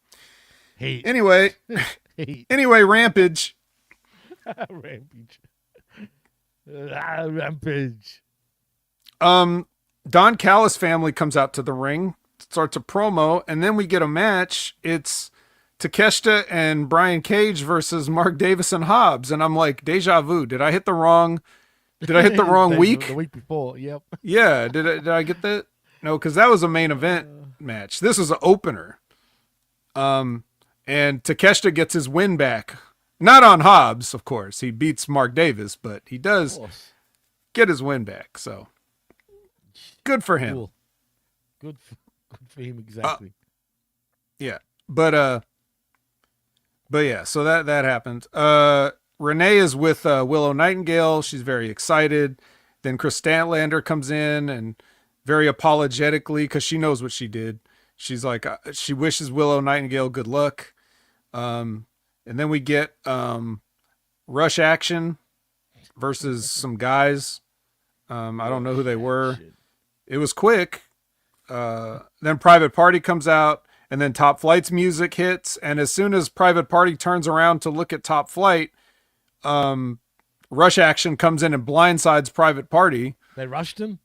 Hate. Anyway, Hate. Rampage. Rampage. Rampage. Don Callis family comes out to the ring, starts a promo, and then we get a match. It's Takeshita and Brian Cage versus Mark Davis and Hobbs, and I'm like, deja vu. Did I hit the wrong week? The week before, yep. Yeah, did I get that? No, because that was a main event match. This is an opener. And Takeshita gets his win back. Not on Hobbs, of course. He beats Mark Davis, but he does get his win back. So good for him. Cool. Good for him, exactly. Yeah. But yeah, so that happened. Renee is with Willow Nightingale. She's very excited. Then Kris Statlander comes in and very apologetically, because she knows what she did. She's like, she wishes Willow Nightingale good luck. And then we get Rush Action versus some guys. I don't know who they were. It was quick. Then Private Party comes out, and then Top Flight's music hits. And as soon as Private Party turns around to look at Top Flight, Rush Action comes in and blindsides Private Party. They rushed him?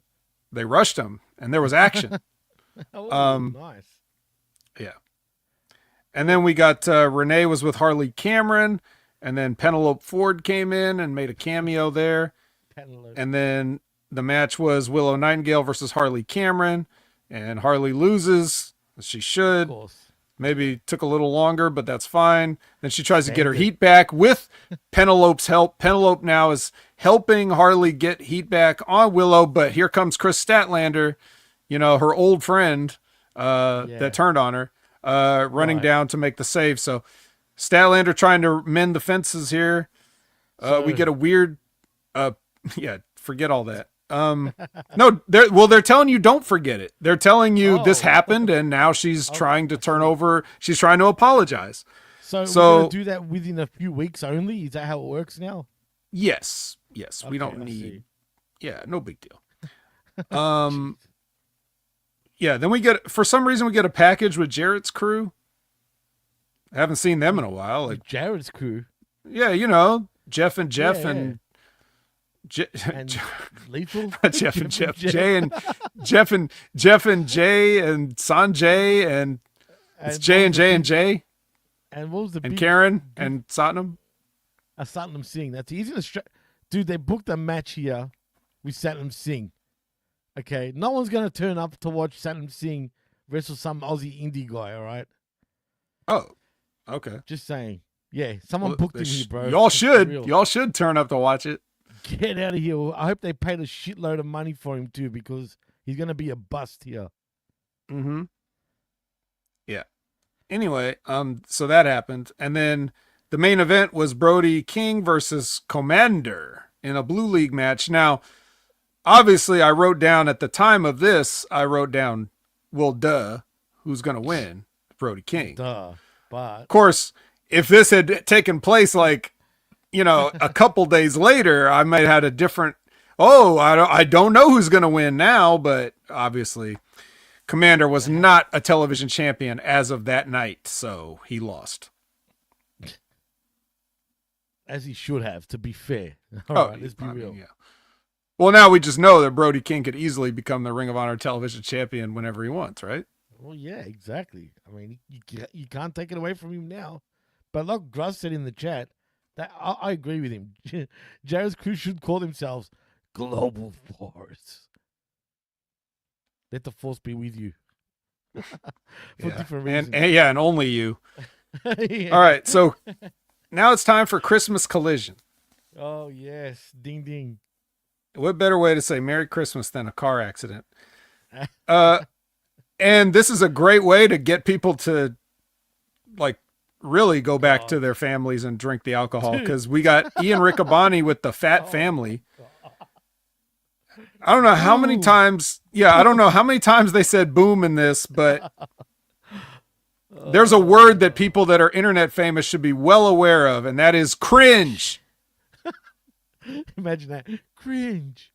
They rushed him, and there was action. Nice. Yeah. And then we got Renee was with Harley Cameron, and then Penelope Ford came in and made a cameo there. Penelope. And then the match was Willow Nightingale versus Harley Cameron, and Harley loses, as she should. Of course. Maybe took a little longer, but that's fine. Then she tries to get her heat back with Penelope's help. Penelope now is helping Harley get heat back on Willow, but here comes Kris Statlander, her old friend that turned on her. Running down to make the save. So Statlander trying to mend the fences here. We get a weird, forget all that. No, they're telling you don't forget it. They're telling you this happened, and now she's trying to turn over. She's trying to apologize. So we're gonna do that within a few weeks only. Is that how it works now? Yes. Okay, We don't I need. see. Yeah, no big deal. Yeah, then for some reason we get a package with Jarrett's crew. I haven't seen them in a while. Like Jarrett's crew. Yeah, Jeff and Jeff and Lethal. Jeff and Jeff, Jay and Jeff and Jay and Sanjay and it's Jay and Jay and Jay. And what was the and Karen and Satnam? Satnam Singh. That's easy to dude. They booked a match here with Satnam Singh. Okay, no one's gonna turn up to watch Satnam Singh wrestle some Aussie indie guy. All right. Oh, okay. Just saying. Yeah, someone booked him here, bro. Y'all should turn up to watch it. Get out of here. I hope they paid a shitload of money for him too, because he's gonna be a bust here. Mm-hmm. Yeah. Anyway, so that happened, and then the main event was Brody King versus Komander in a Blue League match. Now, obviously, I wrote down at the time of this, well, duh, who's gonna win? Brody King. Duh. But of course, if this had taken place like, a couple days later, I might have had a different. I don't know who's gonna win now, but obviously, Komander was not a television champion as of that night, so he lost. As he should have, to be fair. All right, let's be real. Yeah. Well, now we just know that Brody King could easily become the Ring of Honor television champion whenever he wants, right? Well, yeah, exactly. I mean, you can't take it away from him now. But like Gruss said in the chat, that I agree with him. Jarrett's crew should call themselves Global Force. Let the Force be with you. For different reasons. And only you. Yeah. All right, so now it's time for Christmas Collision. Oh yes, ding ding. What better way to say Merry Christmas than a car accident? And this is a great way to get people to like really go back to their families and drink the alcohol, because we got Ian Riccaboni with the fat family. I don't know how many times. Yeah, I don't know how many times they said boom in this, but there's a word that people that are internet famous should be well aware of, and that is cringe. Imagine that. Cringe.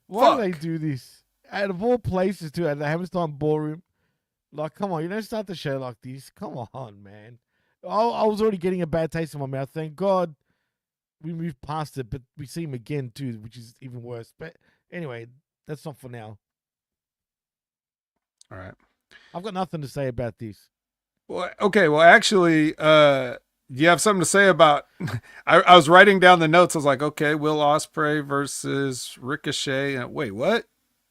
Why do they do this? Out of all places, too, at the Hammerstein Ballroom. Like, come on, you don't start the show like this. Come on, man. I was already getting a bad taste in my mouth. Thank God we moved past it, but we see him again, too, which is even worse. But anyway, that's not for now. All right. I've got nothing to say about this. Well, okay. Well, actually, do you have something to say about? I was writing down the notes. I was like, okay, Will Ospreay versus Ricochet. And wait, what?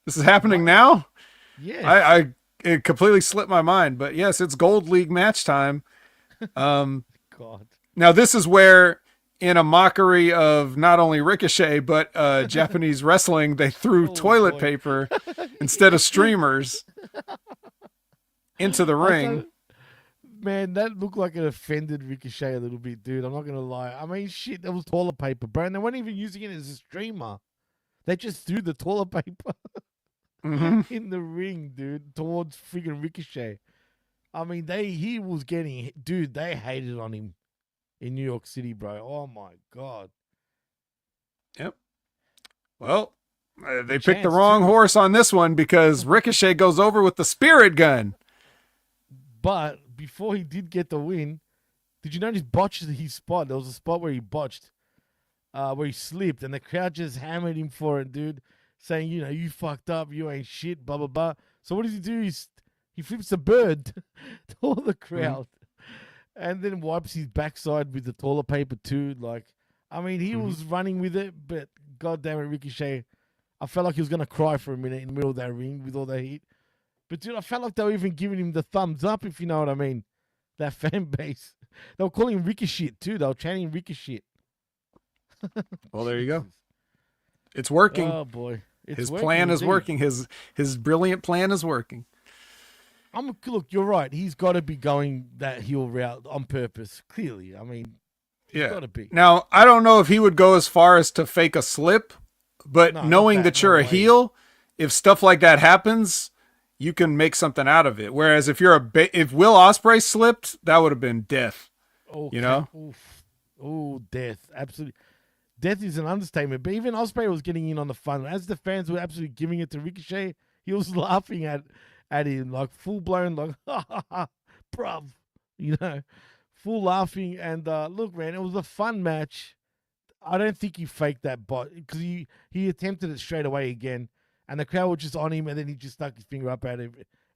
This is happening now? Yeah. It completely slipped my mind. But yes, it's Gold League match time. God. Now this is where, in a mockery of not only Ricochet but Japanese wrestling, they threw toilet paper instead of streamers into the ring. Man, that looked like it offended Ricochet a little bit, dude. I'm not going to lie. I mean, shit, that was toilet paper, bro. And they weren't even using it as a streamer. They just threw the toilet paper in the ring, dude, towards freaking Ricochet. I mean, he was getting, dude, they hated on him in New York City, bro. Oh, my God. Yep. Well, they picked the wrong horse on this one, because Ricochet goes over with the spirit gun. But before he did get the win, did you notice botched his spot? There was a spot where he botched, where he slipped, and the crowd just hammered him for it, dude, saying, you know, you fucked up, you ain't shit, blah, blah, blah. So what does he do? He flips a bird to all the crowd and then wipes his backside with the toilet paper too. Like, I mean, he was running with it, but God damn it, Ricochet. I felt like he was going to cry for a minute in the middle of that ring with all that heat. But, dude, I felt like they were even giving him the thumbs up, if you know what I mean. That fan base. They were calling him Ricochet, too. They were chanting Ricochet. Well, there you go. It's working. Oh, boy. His plan is working. His brilliant plan is working. Look, you're right. He's got to be going that heel route on purpose, clearly. I mean, he's got to be. Now, I don't know if he would go as far as to fake a slip, but knowing that you're a heel, if stuff like that happens, you can make something out of it. Whereas if Will Ospreay slipped, that would have been death. Okay. You know? Oh, death. Absolutely. Death is an understatement. But even Ospreay was getting in on the fun. As the fans were absolutely giving it to Ricochet, he was laughing at him, like full blown, like, ha ha ha, bruv. You know, full laughing. And look, man, it was a fun match. I don't think he faked that bot, because he attempted it straight away again. And the crowd was just on him, and then he just stuck his finger up at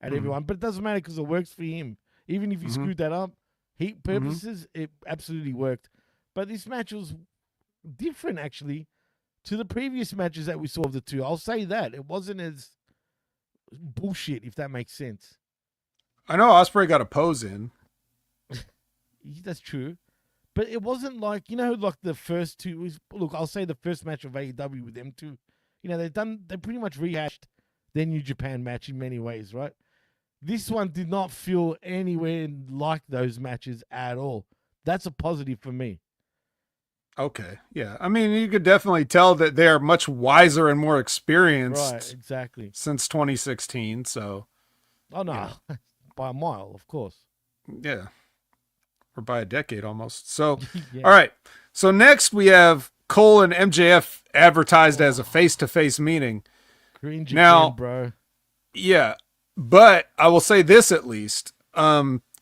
everyone. But it doesn't matter, because it works for him. Even if he screwed that up, heat purposes, it absolutely worked. But this match was different, actually, to the previous matches that we saw of the two. I'll say that. It wasn't as bullshit, if that makes sense. I know Ospreay got a pose in. That's true. But it wasn't like, you know, like the first two. Look, I'll say the first match of AEW with them two. You know, they pretty much rehashed their New Japan match in many ways, right? This one did not feel anywhere like those matches at all. That's a positive for me. Okay, yeah. I mean, you could definitely tell that they are much wiser and more experienced. Right, exactly. Since 2016, so. Oh, no. Yeah. By a mile, of course. Yeah. Or by a decade almost. So, All right. So next we have Cole and MJF advertised as a face-to-face meeting. Cringe now, again, bro. Yeah, but I will say this at least.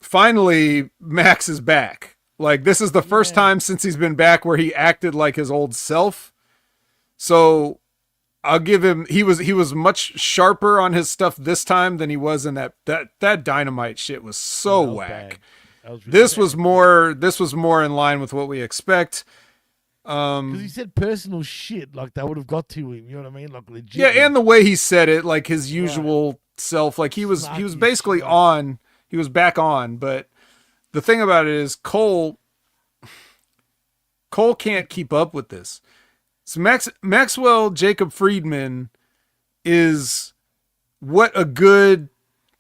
Finally, Max is back. Like, this is the first time since he's been back where he acted like his old self. So I'll give him. He was much sharper on his stuff this time than he was in that Dynamite shit was so whack. This was more in line with what we expect. Because he said personal shit, like that would have got to him. You know what I mean? Like legit. Yeah, and the way he said it, like his usual self, like he was basically on. He was back on, but the thing about it is Cole, Cole can't keep up with this. So Maxwell Jacob Friedman is what a good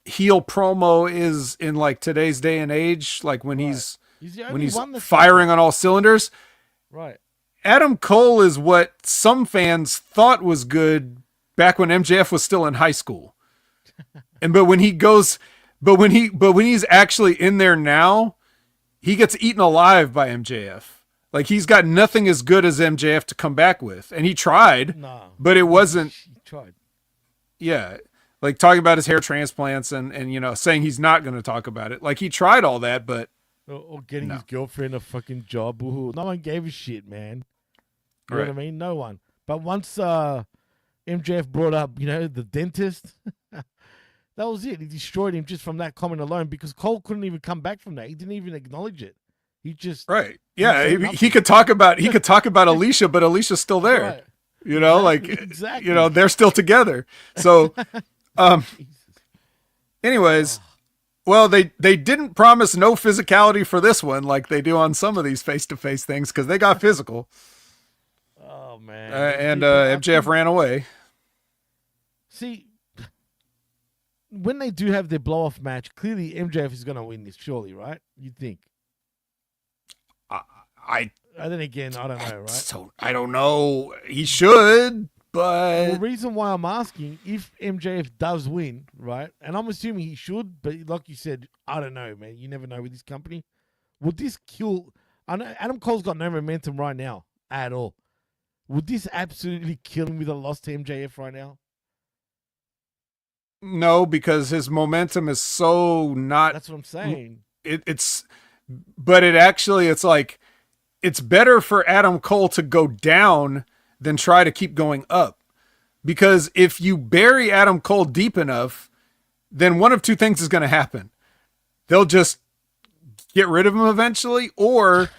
heel promo is in like today's day and age, like when he's firing on all cylinders. Right. Adam Cole is what some fans thought was good back when MJF was still in high school. But when he's actually in there now, he gets eaten alive by MJF. Like he's got nothing as good as MJF to come back with. And he tried, but it wasn't. He tried. Yeah. Like talking about his hair transplants and you know, saying he's not going to talk about it. Like he tried all that, but. Or getting his girlfriend a fucking job. Ooh, no one gave a shit, man. You know what I mean? No one. But once MJF brought up, you know, the dentist, that was it. He destroyed him just from that comment alone because Cole couldn't even come back from that. He didn't even acknowledge it. He just he could talk about Alicia, but Alicia's still there. Right. You know, Exactly. you know, they're still together. So anyways, well, they didn't promise no physicality for this one like they do on some of these face-to-face things because they got physical. Oh, man. And MJF ran away. See, when they do have their blow-off match, clearly MJF is going to win this, surely, right? You'd think. Then again, I don't know, right? So I don't know. He should, but the reason why I'm asking if MJF does win, right? And I'm assuming he should, but like you said, I don't know, man. You never know with this company. Would this kill? I know Adam Cole's got no momentum right now at all. Would this absolutely kill him with a loss to MJF right now? No, because his momentum is so not. That's what I'm saying. It's like it's better for Adam Cole to go down than try to keep going up. Because if you bury Adam Cole deep enough, then one of two things is going to happen. They'll just get rid of him eventually, or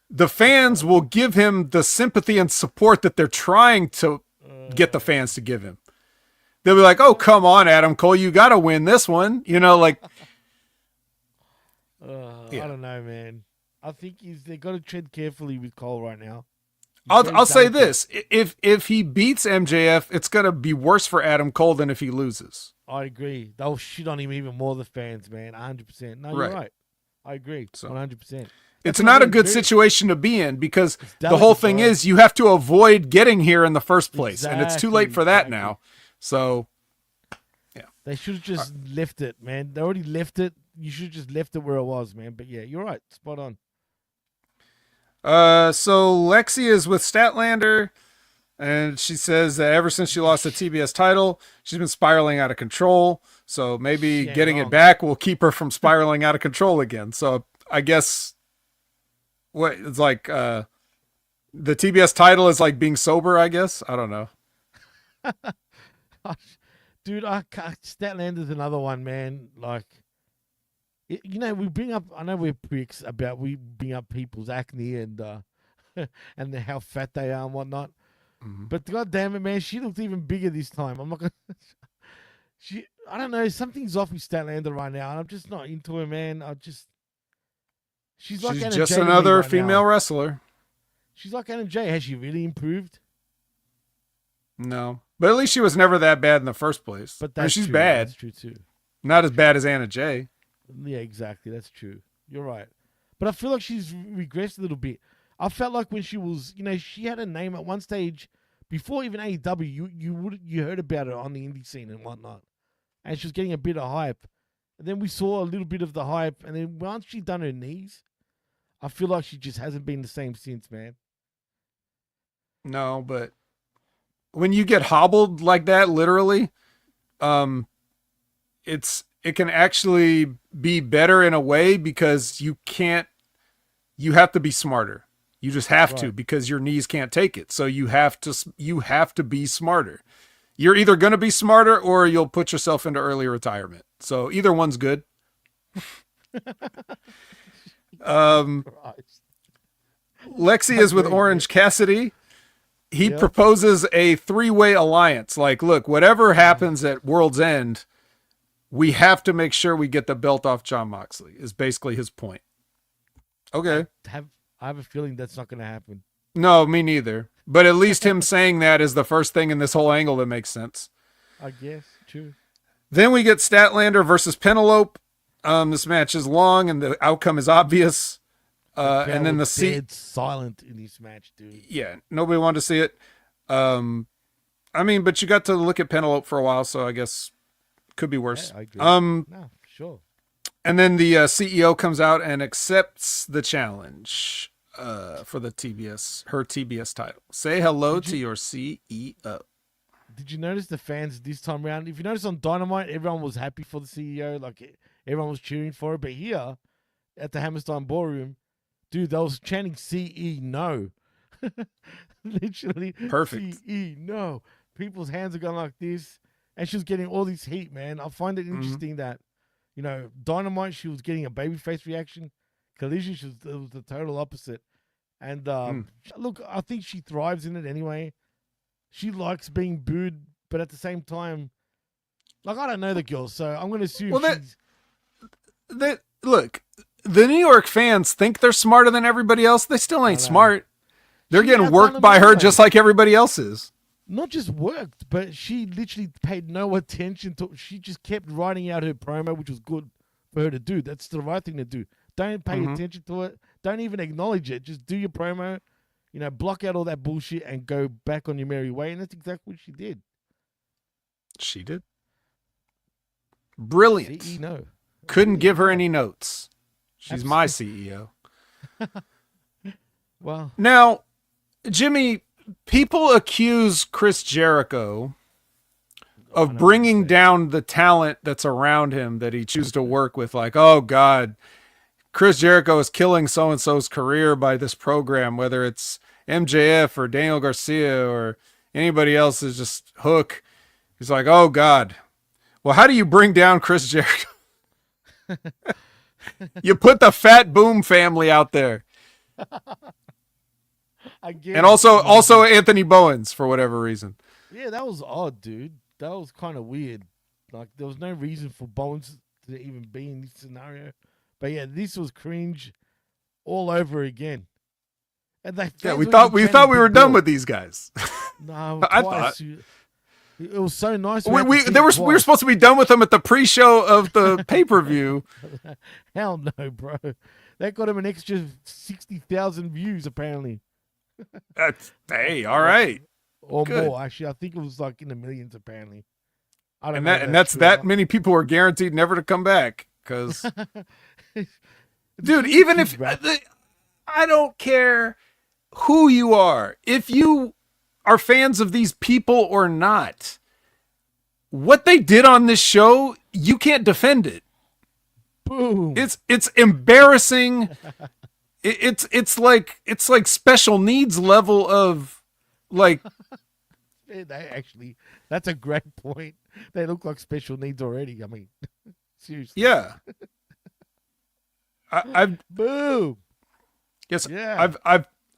the fans will give him the sympathy and support that they're trying to get the fans to give him. They'll be like, oh, come on, Adam Cole, you got to win this one. You know, like. I don't know, man. I think they got to tread carefully with Cole right now. I'll say this: if he beats MJF, it's gonna be worse for Adam Cole than if he loses. I agree. They'll shit on him even more. The fans, man, 100%. No, you're right. I agree, 100%. It's not a good situation to be in because the whole thing is you have to avoid getting here in the first place, and it's too late for that now. So, yeah, they should have just left it, man. They already left it. You should have just left it where it was, man. But yeah, you're right. Spot on. So Lexi is with Statlander, and she says that ever since she lost the TBS title, she's been spiraling out of control. So maybe getting it back will keep her from spiraling out of control again. So I guess it's like the TBS title is like being sober, I guess. I don't know. Dude, Statlander's another one, man. Like, you know, I know we're pricks about we bring up people's acne and and how fat they are and whatnot. Mm-hmm. But God damn it, man, she looked even bigger this time. I'm not gonna. I don't know, something's off with Statlander right now, and I'm just not into her, man. She's like Anna just Jay another right female now. Wrestler. She's like Anna Jay. Has she really improved? No, but at least she was never that bad in the first place. But she's bad. That's true too. Not as bad as Anna Jay. Yeah, exactly. That's true. You're right. But I feel like she's regressed a little bit. I felt like when she was, you know, she had a name at one stage before even AEW. You heard about her on the indie scene and whatnot, and she was getting a bit of hype. And then we saw a little bit of the hype, and then once she done her knees, I feel like she just hasn't been the same since, man. No, but when you get hobbled like that, literally, it can actually be better in a way because you have to be smarter. You just have to because your knees can't take it. So you have to be smarter. You're either going to be smarter or you'll put yourself into early retirement. So either one's good. Lexi is with Orange Cassidy. He proposes a 3-way alliance. Like, look, whatever happens at World's End, we have to make sure we get the belt off Jon Moxley, is basically his point. Okay. I have a feeling that's not going to happen. No, me neither. But at least him saying that is the first thing in this whole angle that makes sense. I guess. True. Then we get Statlander versus Penelope. This match is long and the outcome is obvious. And then the dead silent in this match, dude. Yeah, nobody wanted to see it. I mean, but you got to look at Penelope for a while, so I guess could be worse. Yeah, I agree. No, sure. And then the CEO comes out and accepts the challenge for the her TBS title. Say hello to your CEO. Did you notice the fans this time around? If you notice on Dynamite, everyone was happy for the CEO. Like, everyone was cheering for it. But here, at the Hammerstein Ballroom, dude, they was chanting CE no. Literally. Perfect. CE no. People's hands are going like this. And she was getting all this heat, man. I find it interesting that, you know, Dynamite, she was getting a babyface reaction. Collision, it was the total opposite. And look, I think she thrives in it anyway. She likes being booed, but at the same time, like, I don't know the girl, so I'm going to assume look, the New York fans think they're smarter than everybody else. They still ain't smart. They're getting worked by her just like everybody else is. Not just worked, but she literally paid no attention to. She just kept writing out her promo, which was good for her to do. That's the right thing to do. Don't pay attention to it. Don't even acknowledge it. Just do your promo. You know, block out all that bullshit and go back on your merry way. And that's exactly what she did. She did. Brilliant. CEO, no. Couldn't give her any notes. She's my CEO. Well, now, Jimmy, people accuse Chris Jericho of bringing down the talent that's around him that he chooses to work with. Like, oh, God, Chris Jericho is killing so-and-so's career by this program, whether it's MJF or Daniel Garcia or anybody else is just Hook. He's like, oh, God. Well, how do you bring down Chris Jericho? You put the Fat Boom family out there. And also Anthony Bowens for whatever reason. Yeah, that was odd, dude. That was kind of weird. Like, there was no reason for Bowens to even be in this scenario. But yeah, this was cringe all over again. And we thought we were done with these guys. No, I thought it was so nice. We were supposed to be done with them at the pre-show of the pay-per-view. Hell no, bro. That got him an extra 60,000 views apparently. Hey, all right. Or good. More, actually. I think it was like in the millions apparently. I don't and know. And that's that many people are guaranteed never to come back because dude, even if I don't care who you are, if you are fans of these people or not, what they did on this show, you can't defend it. Boom. It's embarrassing. It's like special needs level of like. That's a great point. They look like special needs already. I mean, seriously. Yeah. I've boom. Yes. Yeah.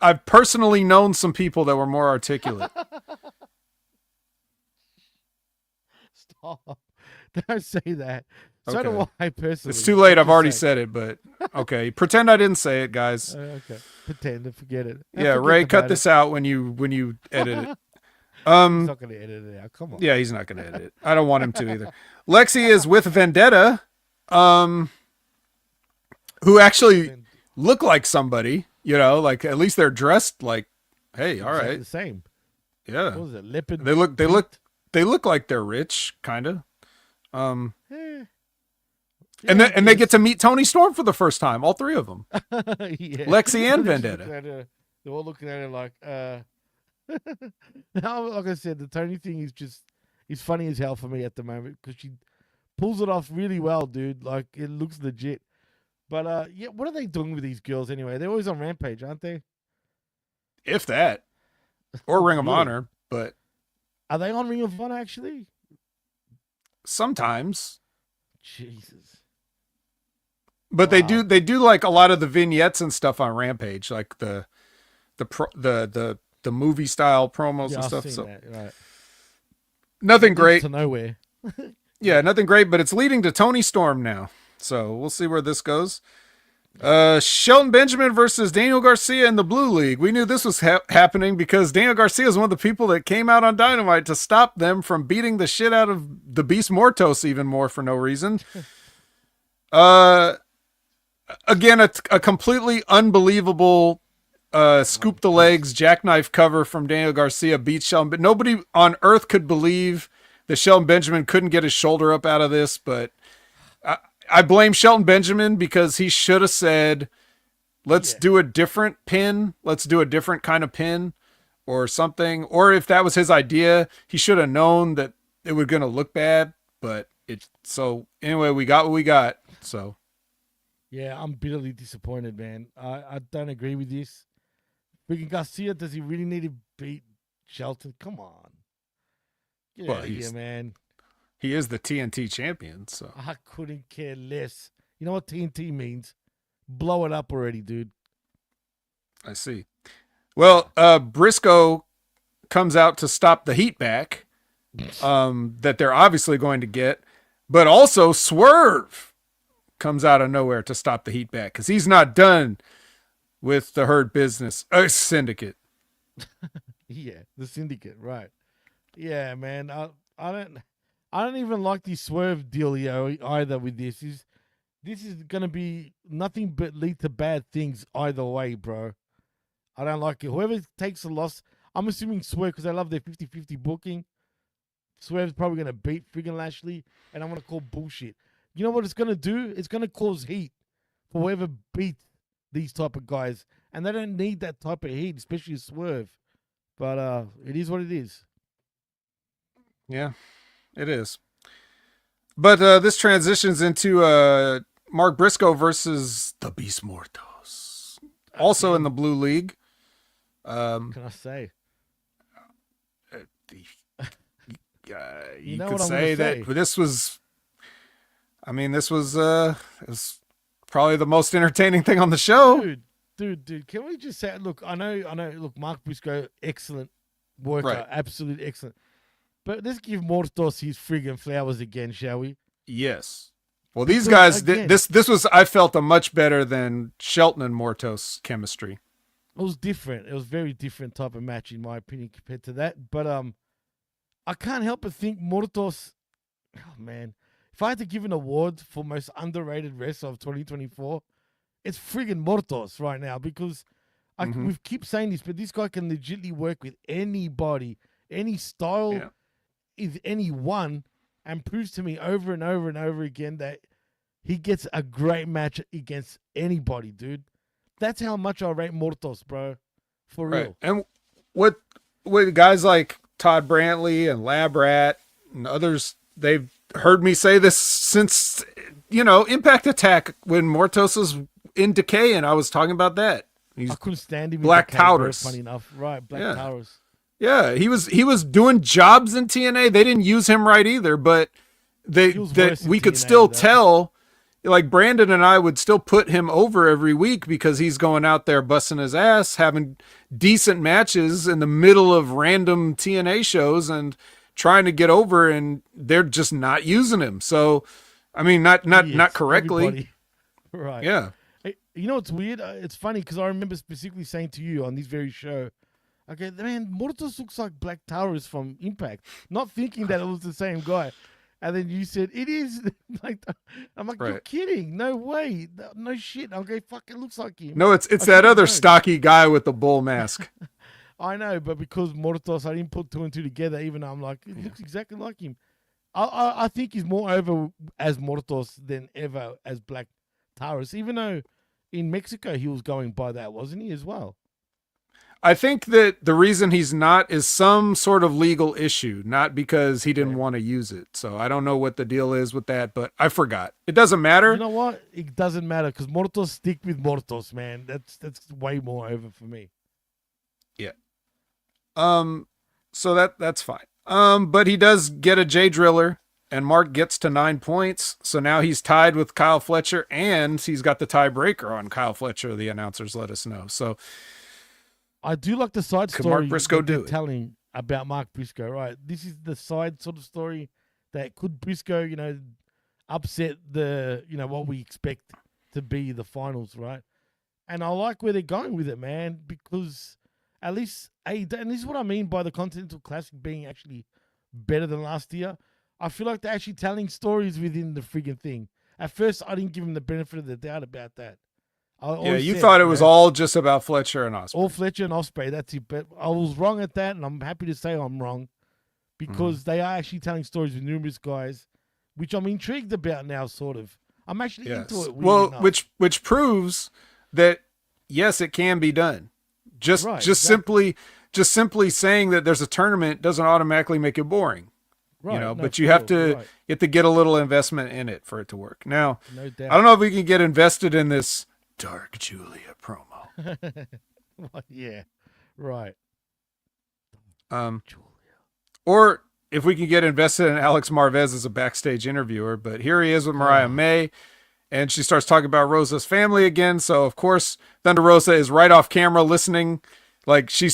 I've personally known some people that were more articulate. Stop. Don't say that. So okay. do I personally. It's too late. I've already said it, but okay. Pretend I didn't say it, guys. Okay. Pretend to forget it. Yeah, Ray, cut this out when you edit it. He's not going to edit it out. Come on. Yeah, he's not going to edit it. I don't want him to either. Lexi is with Vendetta, who actually look like somebody. You know, like at least they're dressed like, hey, all right, the same. Yeah. What was it? Leopard. They look like they're rich, kind of. Yeah, and they get to meet Tony Storm for the first time, all three of them. Yeah. Lexi and Vendetta. They're all looking at her like, Now, like I said, the Tony thing is funny as hell for me at the moment because she pulls it off really well, dude. Like, it looks legit. But, yeah, what are they doing with these girls anyway? They're always on Rampage, aren't they? If that. Or Ring of Honor, but. Are they on Ring of Honor, actually? Sometimes. Jesus. But wow. they do like a lot of the vignettes and stuff on Rampage, like the movie style promos and stuff. So that, right. Nothing great. To nowhere. Yeah, nothing great, but it's leading to Tony Storm now. So we'll see where this goes. Shelton Benjamin versus Daniel Garcia in the Blue League. We knew this was happening because Daniel Garcia is one of the people that came out on Dynamite to stop them from beating the shit out of the Beast Mortos even more for no reason. Again, a completely unbelievable scoop the legs jackknife cover from Daniel Garcia beats Shelton, but nobody on earth could believe that Shelton Benjamin couldn't get his shoulder up out of this, but I blame Shelton Benjamin because he should have said, let's do a different pin. Let's do a different kind of pin or something. Or if that was his idea, he should have known that it was going to look bad. So anyway, we got what we got. So. Yeah, I'm bitterly disappointed, man. I don't agree with this. Freaking Garcia, does he really need to beat Shelton? Come on. Get out of here, man. He is the TNT champion, so. I couldn't care less. You know what TNT means? Blow it up already, dude. I see. Well, Briscoe comes out to stop the heat back that they're obviously going to get, but also Swerve comes out of nowhere to stop the heat back because he's not done with the Hurt Business Syndicate. Yeah, the Syndicate, right? Yeah, man. I don't even like the Swerve dealio either with this. This is going to be nothing but lead to bad things either way, bro. I don't like it. Whoever takes the loss, I'm assuming Swerve because I love their 50-50 booking. Swerve's probably going to beat friggin' Lashley, and I'm going to call bullshit. You know what it's going to do? It's going to cause heat for whoever beats these type of guys, and they don't need that type of heat, especially Swerve. But it is what it is. Yeah. It is. But this transitions into Mark Briscoe versus the Beast Mortos. Also in the Blue League. What can I say? You could say that this was... I mean, this was probably the most entertaining thing on the show. Dude, can we just say... Look, I know. Look, Mark Briscoe, excellent worker. Right. Absolutely excellent. But let's give Mortos his friggin' flowers again, shall we? Yes. Well, these guys, this was, I felt, a much better than Shelton and Mortos chemistry. It was different. It was very different type of match, in my opinion, compared to that. But I can't help but think Mortos, oh man, if I had to give an award for most underrated wrestler of 2024, it's friggin' Mortos right now because we keep saying this, but this guy can legitimately work with anybody, any style. Yeah. Is anyone, and proves to me over and over and over again that he gets a great match against anybody, dude. That's how much I rate Mortos, bro. For real. And what guys like Todd Brantley and Lab Rat and others, they've heard me say this since, Impact Attack when Mortos was in decay, and I was talking about that. I couldn't stand him. Black Taurus. Funny enough. Right, Black Taurus. Yeah, he was doing jobs in TNA. They didn't use him right either, but we could still tell, like Brandon and I would still put him over every week because he's going out there busting his ass, having decent matches in the middle of random TNA shows and trying to get over, and they're just not using him. So, I mean, not correctly. Everybody. Right. Yeah. Hey, you know what's weird? It's funny because I remember specifically saying to you on this very show, okay, man, Mortos looks like Black Taurus from Impact. Not thinking that it was the same guy. And then you said, it is. I'm like, You're kidding. No way. No shit. Okay, fuck, it looks like him. No, it's that other stocky guy with the bull mask. I know, but because Mortos, I didn't put two and two together, even though I'm like, it looks exactly like him. I think he's more over as Mortos than ever as Black Taurus, even though in Mexico he was going by that, wasn't he, as well? I think that the reason he's not is some sort of legal issue, not because he didn't want to use it. So I don't know what the deal is with that, but I forgot. It doesn't matter. You know what? It doesn't matter because Mortos stick with Mortos, man. That's way more over for me. Yeah. So that's fine. But he does get a J Driller, and Mark gets to 9 points. So now he's tied with Kyle Fletcher, and he's got the tiebreaker on Kyle Fletcher. The announcers let us know. So. I do like the side story Mark Briscoe do telling about Mark Briscoe, right? This is the side sort of story that could Briscoe, upset the, what we expect to be the finals, right? And I like where they're going with it, man, because at least and this is what I mean by the Continental Classic being actually better than last year. I feel like they're actually telling stories within the friggin' thing. At first, I didn't give them the benefit of the doubt about that. You thought it was all just about Fletcher and Ospreay. All Fletcher and Ospreay, that's it. But I was wrong at that, and I'm happy to say I'm wrong because they are actually telling stories with numerous guys, which I'm intrigued about now, sort of. I'm actually into it. Well, which proves that, yes, it can be done. Just simply saying that there's a tournament doesn't automatically make it boring. Right, but you have to get a little investment in it for it to work. Now, no doubt. I don't know if we can get invested in this Dark Julia promo. Yeah, right. Julia. Or if we can get invested in Alex Marvez as a backstage interviewer, but here he is with Mariah May, and she starts talking about Rosa's family again. So of course, Thunder Rosa is right off camera listening. Like she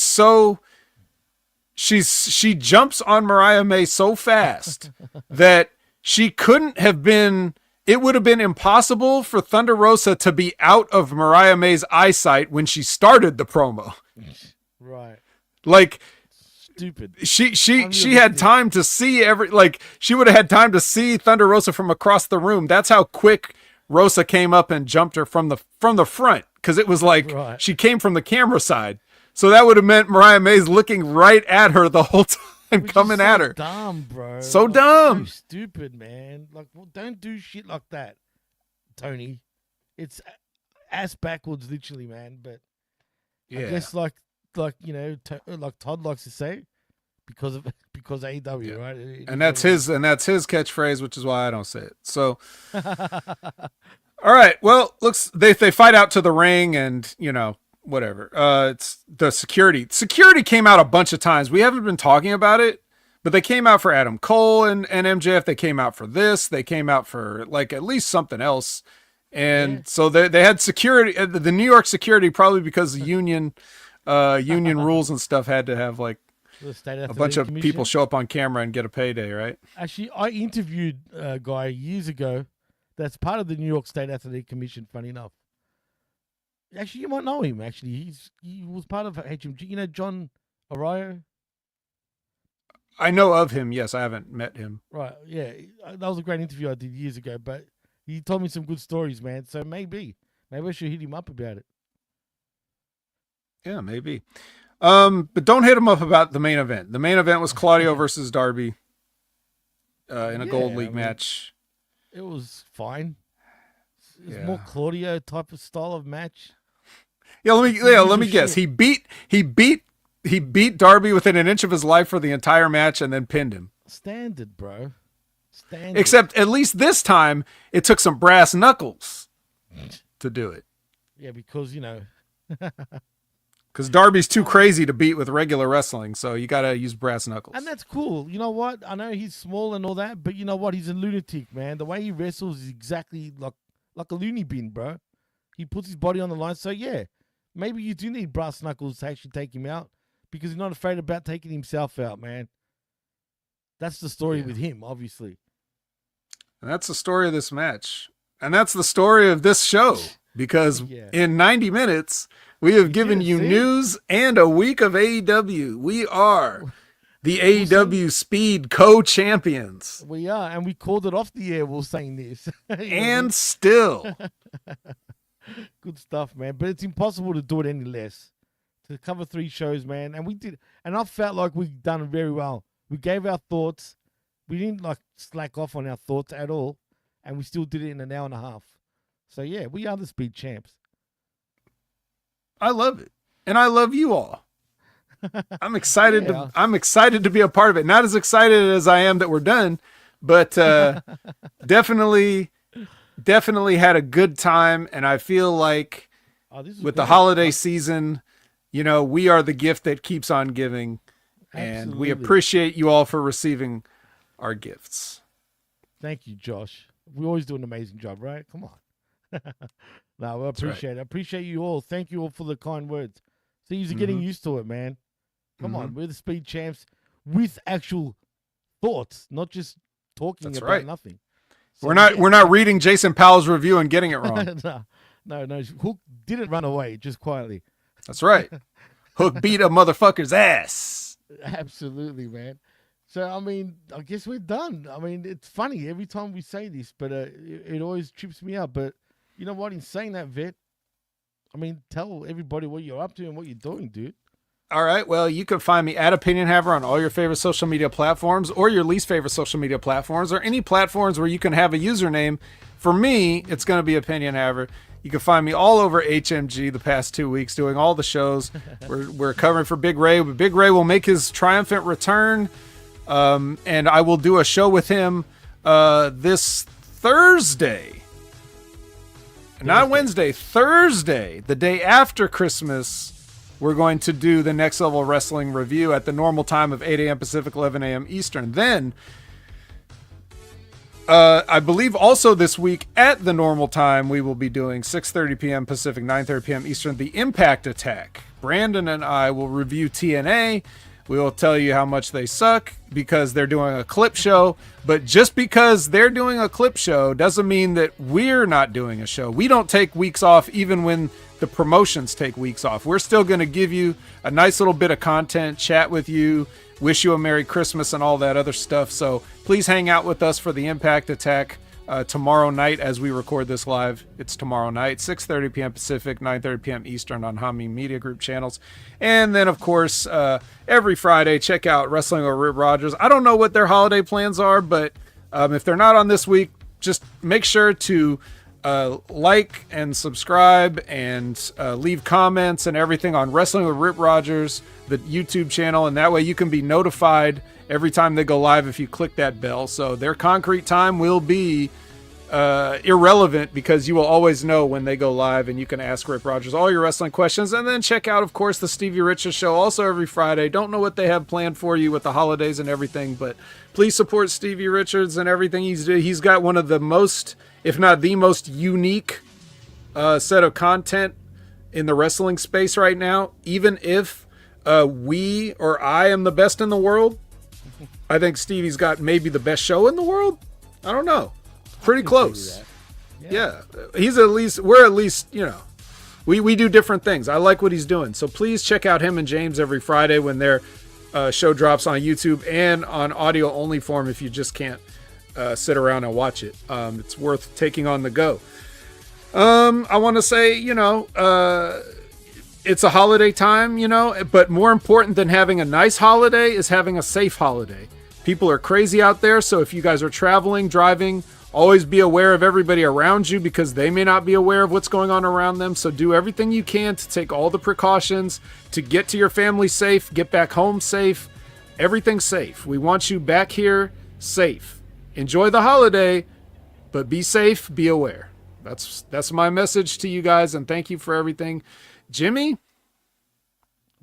jumps on Mariah May so fast that she couldn't have been. It would have been impossible for Thunder Rosa to be out of Mariah May's eyesight when she started the promo. Right. Like stupid. She had time to see she would have had time to see Thunder Rosa from across the room. That's how quick Rosa came up and jumped her from the front, because it was like she came from the camera side. So that would have meant Mariah May's looking right at her the whole time. Coming at her. Dumb, bro. So dumb. So stupid, man. Like, well, don't do shit like that, Tony. It's ass backwards, literally, man. But I guess like like Todd likes to say, because AEW, right? And that's his catchphrase, which is why I don't say it. So, all right. Well, looks they fight out to the ring, and whatever. It's the security. Security came out a bunch of times. We haven't been talking about it, but they came out for Adam Cole and MJF. They came out for this. They came out for like at least something else. And so they had security. The New York security, probably because the union rules and stuff, had to have like a bunch of people show up on camera and get a payday, right? Actually, I interviewed a guy years ago that's part of the New York State Athletic Commission, funny enough. Actually, you might know him. Actually, he was part of HMG. John Arroyo. I know of him. Yes, I haven't met him. Right. Yeah, that was a great interview I did years ago. But he told me some good stories, man. So maybe I should hit him up about it. Yeah, maybe. But don't hit him up about the main event. The main event was Claudio versus Darby in a Gold League match. It was fine. It was more Claudio type of style of match. Yeah, let me guess. He beat Darby within an inch of his life for the entire match and then pinned him. Standard, bro. Standard. Except at least this time it took some brass knuckles to do it. Yeah, because because Darby's too crazy to beat with regular wrestling, so you got to use brass knuckles. And that's cool. You know what? I know he's small and all that, but you know what? He's a lunatic, man. The way he wrestles is exactly like a loony bin, bro. He puts his body on the line. So, yeah, maybe you do need brass knuckles to actually take him out because he's not afraid about taking himself out, man. That's the story with him, obviously. And that's the story of this match. And that's the story of this show because in 90 minutes, we have given you news and a week of AEW. We are the AEW Speed co-champions. We are, and we called it off the air while saying this. And still. Good stuff, man. But it's impossible to do it any less. To cover 3 shows, man. And we did. And I felt like we've done very well. We gave our thoughts. We didn't slack off on our thoughts at all. And we still did it in an hour and a half. So, yeah, we are the Speed champs. I love it. And I love you all. I'm excited to be a part of it. Not as excited as I am that we're done, but definitely had a good time. And I feel like with the holiday season, we are the gift that keeps on giving. Absolutely. And we appreciate you all for receiving our gifts. Thank you, Josh. We always do an amazing job, right? Come on. No, I appreciate it. I appreciate you all. Thank you all for the kind words. So you're getting used to it, man. Come on. We're the Speed champs with actual thoughts, not just talking about nothing. So, we're not reading Jason Powell's review and getting it wrong. No. Hook didn't run away, just quietly. That's right. Hook beat a motherfucker's ass. Absolutely, man. So, I mean, I guess we're done. I mean, it's funny every time we say this, but it always trips me up. But you know what? In saying that, Vet, I mean, tell everybody what you're up to and what you're doing, dude. All right. Well, you can find me at Opinion Haver on all your favorite social media platforms or your least favorite social media platforms or any platforms where you can have a username. For me, it's going to be Opinion Haver. You can find me all over HMG the past 2 weeks doing all the shows. We're covering for Big Ray. Big Ray will make his triumphant return, and I will do a show with him this Thursday. Not Wednesday, Thursday, the day after Christmas. We're going to do the Next Level Wrestling review at the normal time of 8 a.m. Pacific, 11 a.m. Eastern. Then, I believe also this week at the normal time, we will be doing 6:30 p.m. Pacific, 9:30 p.m. Eastern, the Impact Attack. Brandon and I will review TNA. We will tell you how much they suck because they're doing a clip show. But just because they're doing a clip show doesn't mean that we're not doing a show. We don't take weeks off even when the promotions take weeks off. We're still going to give you a nice little bit of content, chat with you, wish you a Merry Christmas and all that other stuff. So please hang out with us for the Impact Attack tomorrow night as we record this live. It's tomorrow night, 6:30 p.m. Pacific, 9:30 p.m. Eastern on Hameen Media Group channels. And then, of course, every Friday, check out Wrestling with Rip Rogers. I don't know what their holiday plans are, but if they're not on this week, just make sure to like and subscribe and leave comments and everything on Wrestling with Rip Rogers, the YouTube channel, and that way you can be notified every time they go live if you click that bell. So their concrete time will be irrelevant because you will always know when they go live, and you can ask Rip Rogers all your wrestling questions. And then check out, of course, the Stevie Richards Show also every Friday. Don't know what they have planned for you with the holidays and everything, but please support Stevie Richards and everything he's doing. He's got one of the most, if not the most unique set of content in the wrestling space right now. Even if we or I am the best in the world, I think Stevie's got maybe the best show in the world. I don't know. Pretty close. Yeah. We're at least, we do different things. I like what he's doing. So please check out him and James every Friday when their show drops on YouTube and on audio only form if you just can't sit around and watch it. It's worth taking on the go. I want to say, it's a holiday time, but more important than having a nice holiday is having a safe holiday. People are crazy out there, so if you guys are traveling, driving, always be aware of everybody around you because they may not be aware of what's going on around them. So do everything you can to take all the precautions to get to your family safe, get back home safe, everything safe. We want you back here safe. Enjoy the holiday, but be safe, be aware. That's my message to you guys, and thank you for everything. Jimmy?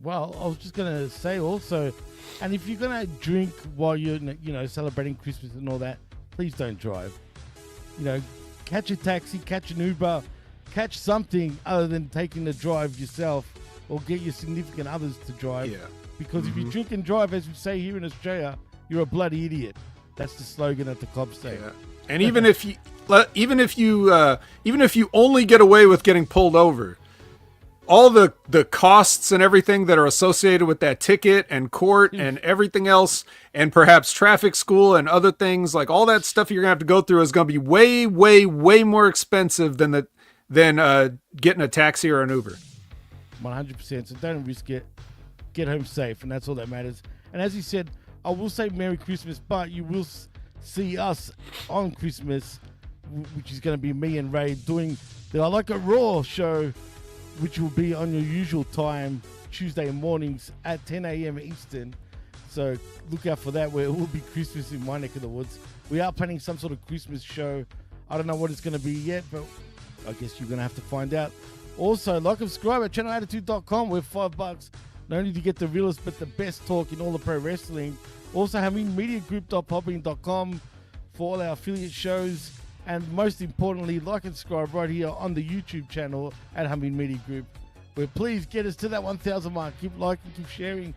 Well, I was just going to say also, and if you're going to drink while you're, celebrating Christmas and all that, please don't drive. Catch a taxi, catch an Uber, catch something other than taking the drive yourself, or get your significant others to drive. Yeah. Because if you drink and drive, as we say here in Australia, you're a bloody idiot. That's the slogan that the cops say. Yeah. And even if you only get away with getting pulled over, all the costs and everything that are associated with that ticket and court and everything else, and perhaps traffic school and other things, like all that stuff you're gonna have to go through is gonna be way, way, way more expensive than getting a taxi or an Uber. 100%. So don't risk it. Get home safe, and that's all that matters. And as you said, I will say Merry Christmas, but you will see us on Christmas, which is going to be me and Ray doing the I Like It Raw show, which will be on your usual time, Tuesday mornings at 10 a.m. Eastern. So look out for that, where it will be Christmas in my neck of the woods. We are planning some sort of Christmas show. I don't know what it's going to be yet, but I guess you're going to have to find out. Also, like and subscribe at channelattitude.com. We're $5. Not only to get the realest, but the best talk in all the pro wrestling. Also, HameenMediaGroup.podbean.com for all our affiliate shows. And most importantly, like and subscribe right here on the YouTube channel at Hameen Media Group, where please get us to that 1,000 mark. Keep liking, keep sharing,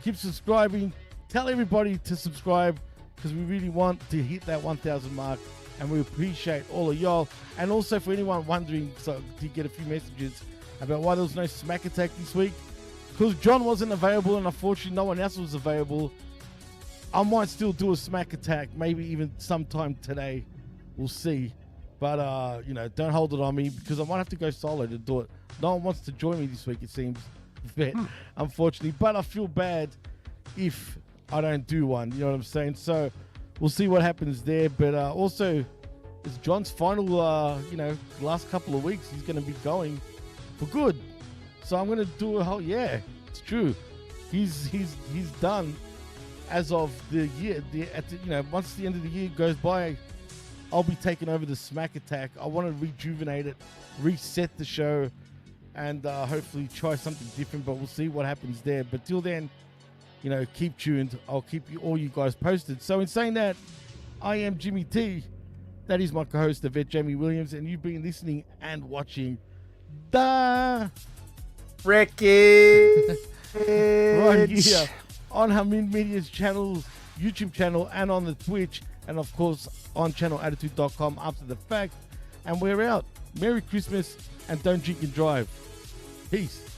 keep subscribing. Tell everybody to subscribe because we really want to hit that 1,000 mark and we appreciate all of y'all. And also for anyone wondering, so to get a few messages about why there was no Smack Attack this week, because John wasn't available and unfortunately no one else was available. I might still do a Smack Attack, maybe even sometime today. We'll see. But, you know, don't hold it on me because I might have to go solo to do it. No one wants to join me this week, it seems, unfortunately. But I feel bad if I don't do one, you know what I'm saying? So we'll see what happens there. But also, it's John's final, you know, last couple of weeks. He's going to be going for good. So I'm going to do a whole, yeah, it's true. He's done as of the year. You know, once the end of the year goes by, I'll be taking over the Smack Attack. I want to rejuvenate it, reset the show, and hopefully try something different, but we'll see what happens there. But till then, you know, keep tuned. I'll keep all you guys posted. So in saying that, I am Jimmy T. That is my co-host, the vet Jamie Williams, and you've been listening and watching the Wreckage right here on Hamin Media's channel, YouTube channel, and on the Twitch, and of course on channelattitude.com after the fact. And we're out. Merry Christmas, and don't drink and drive. Peace.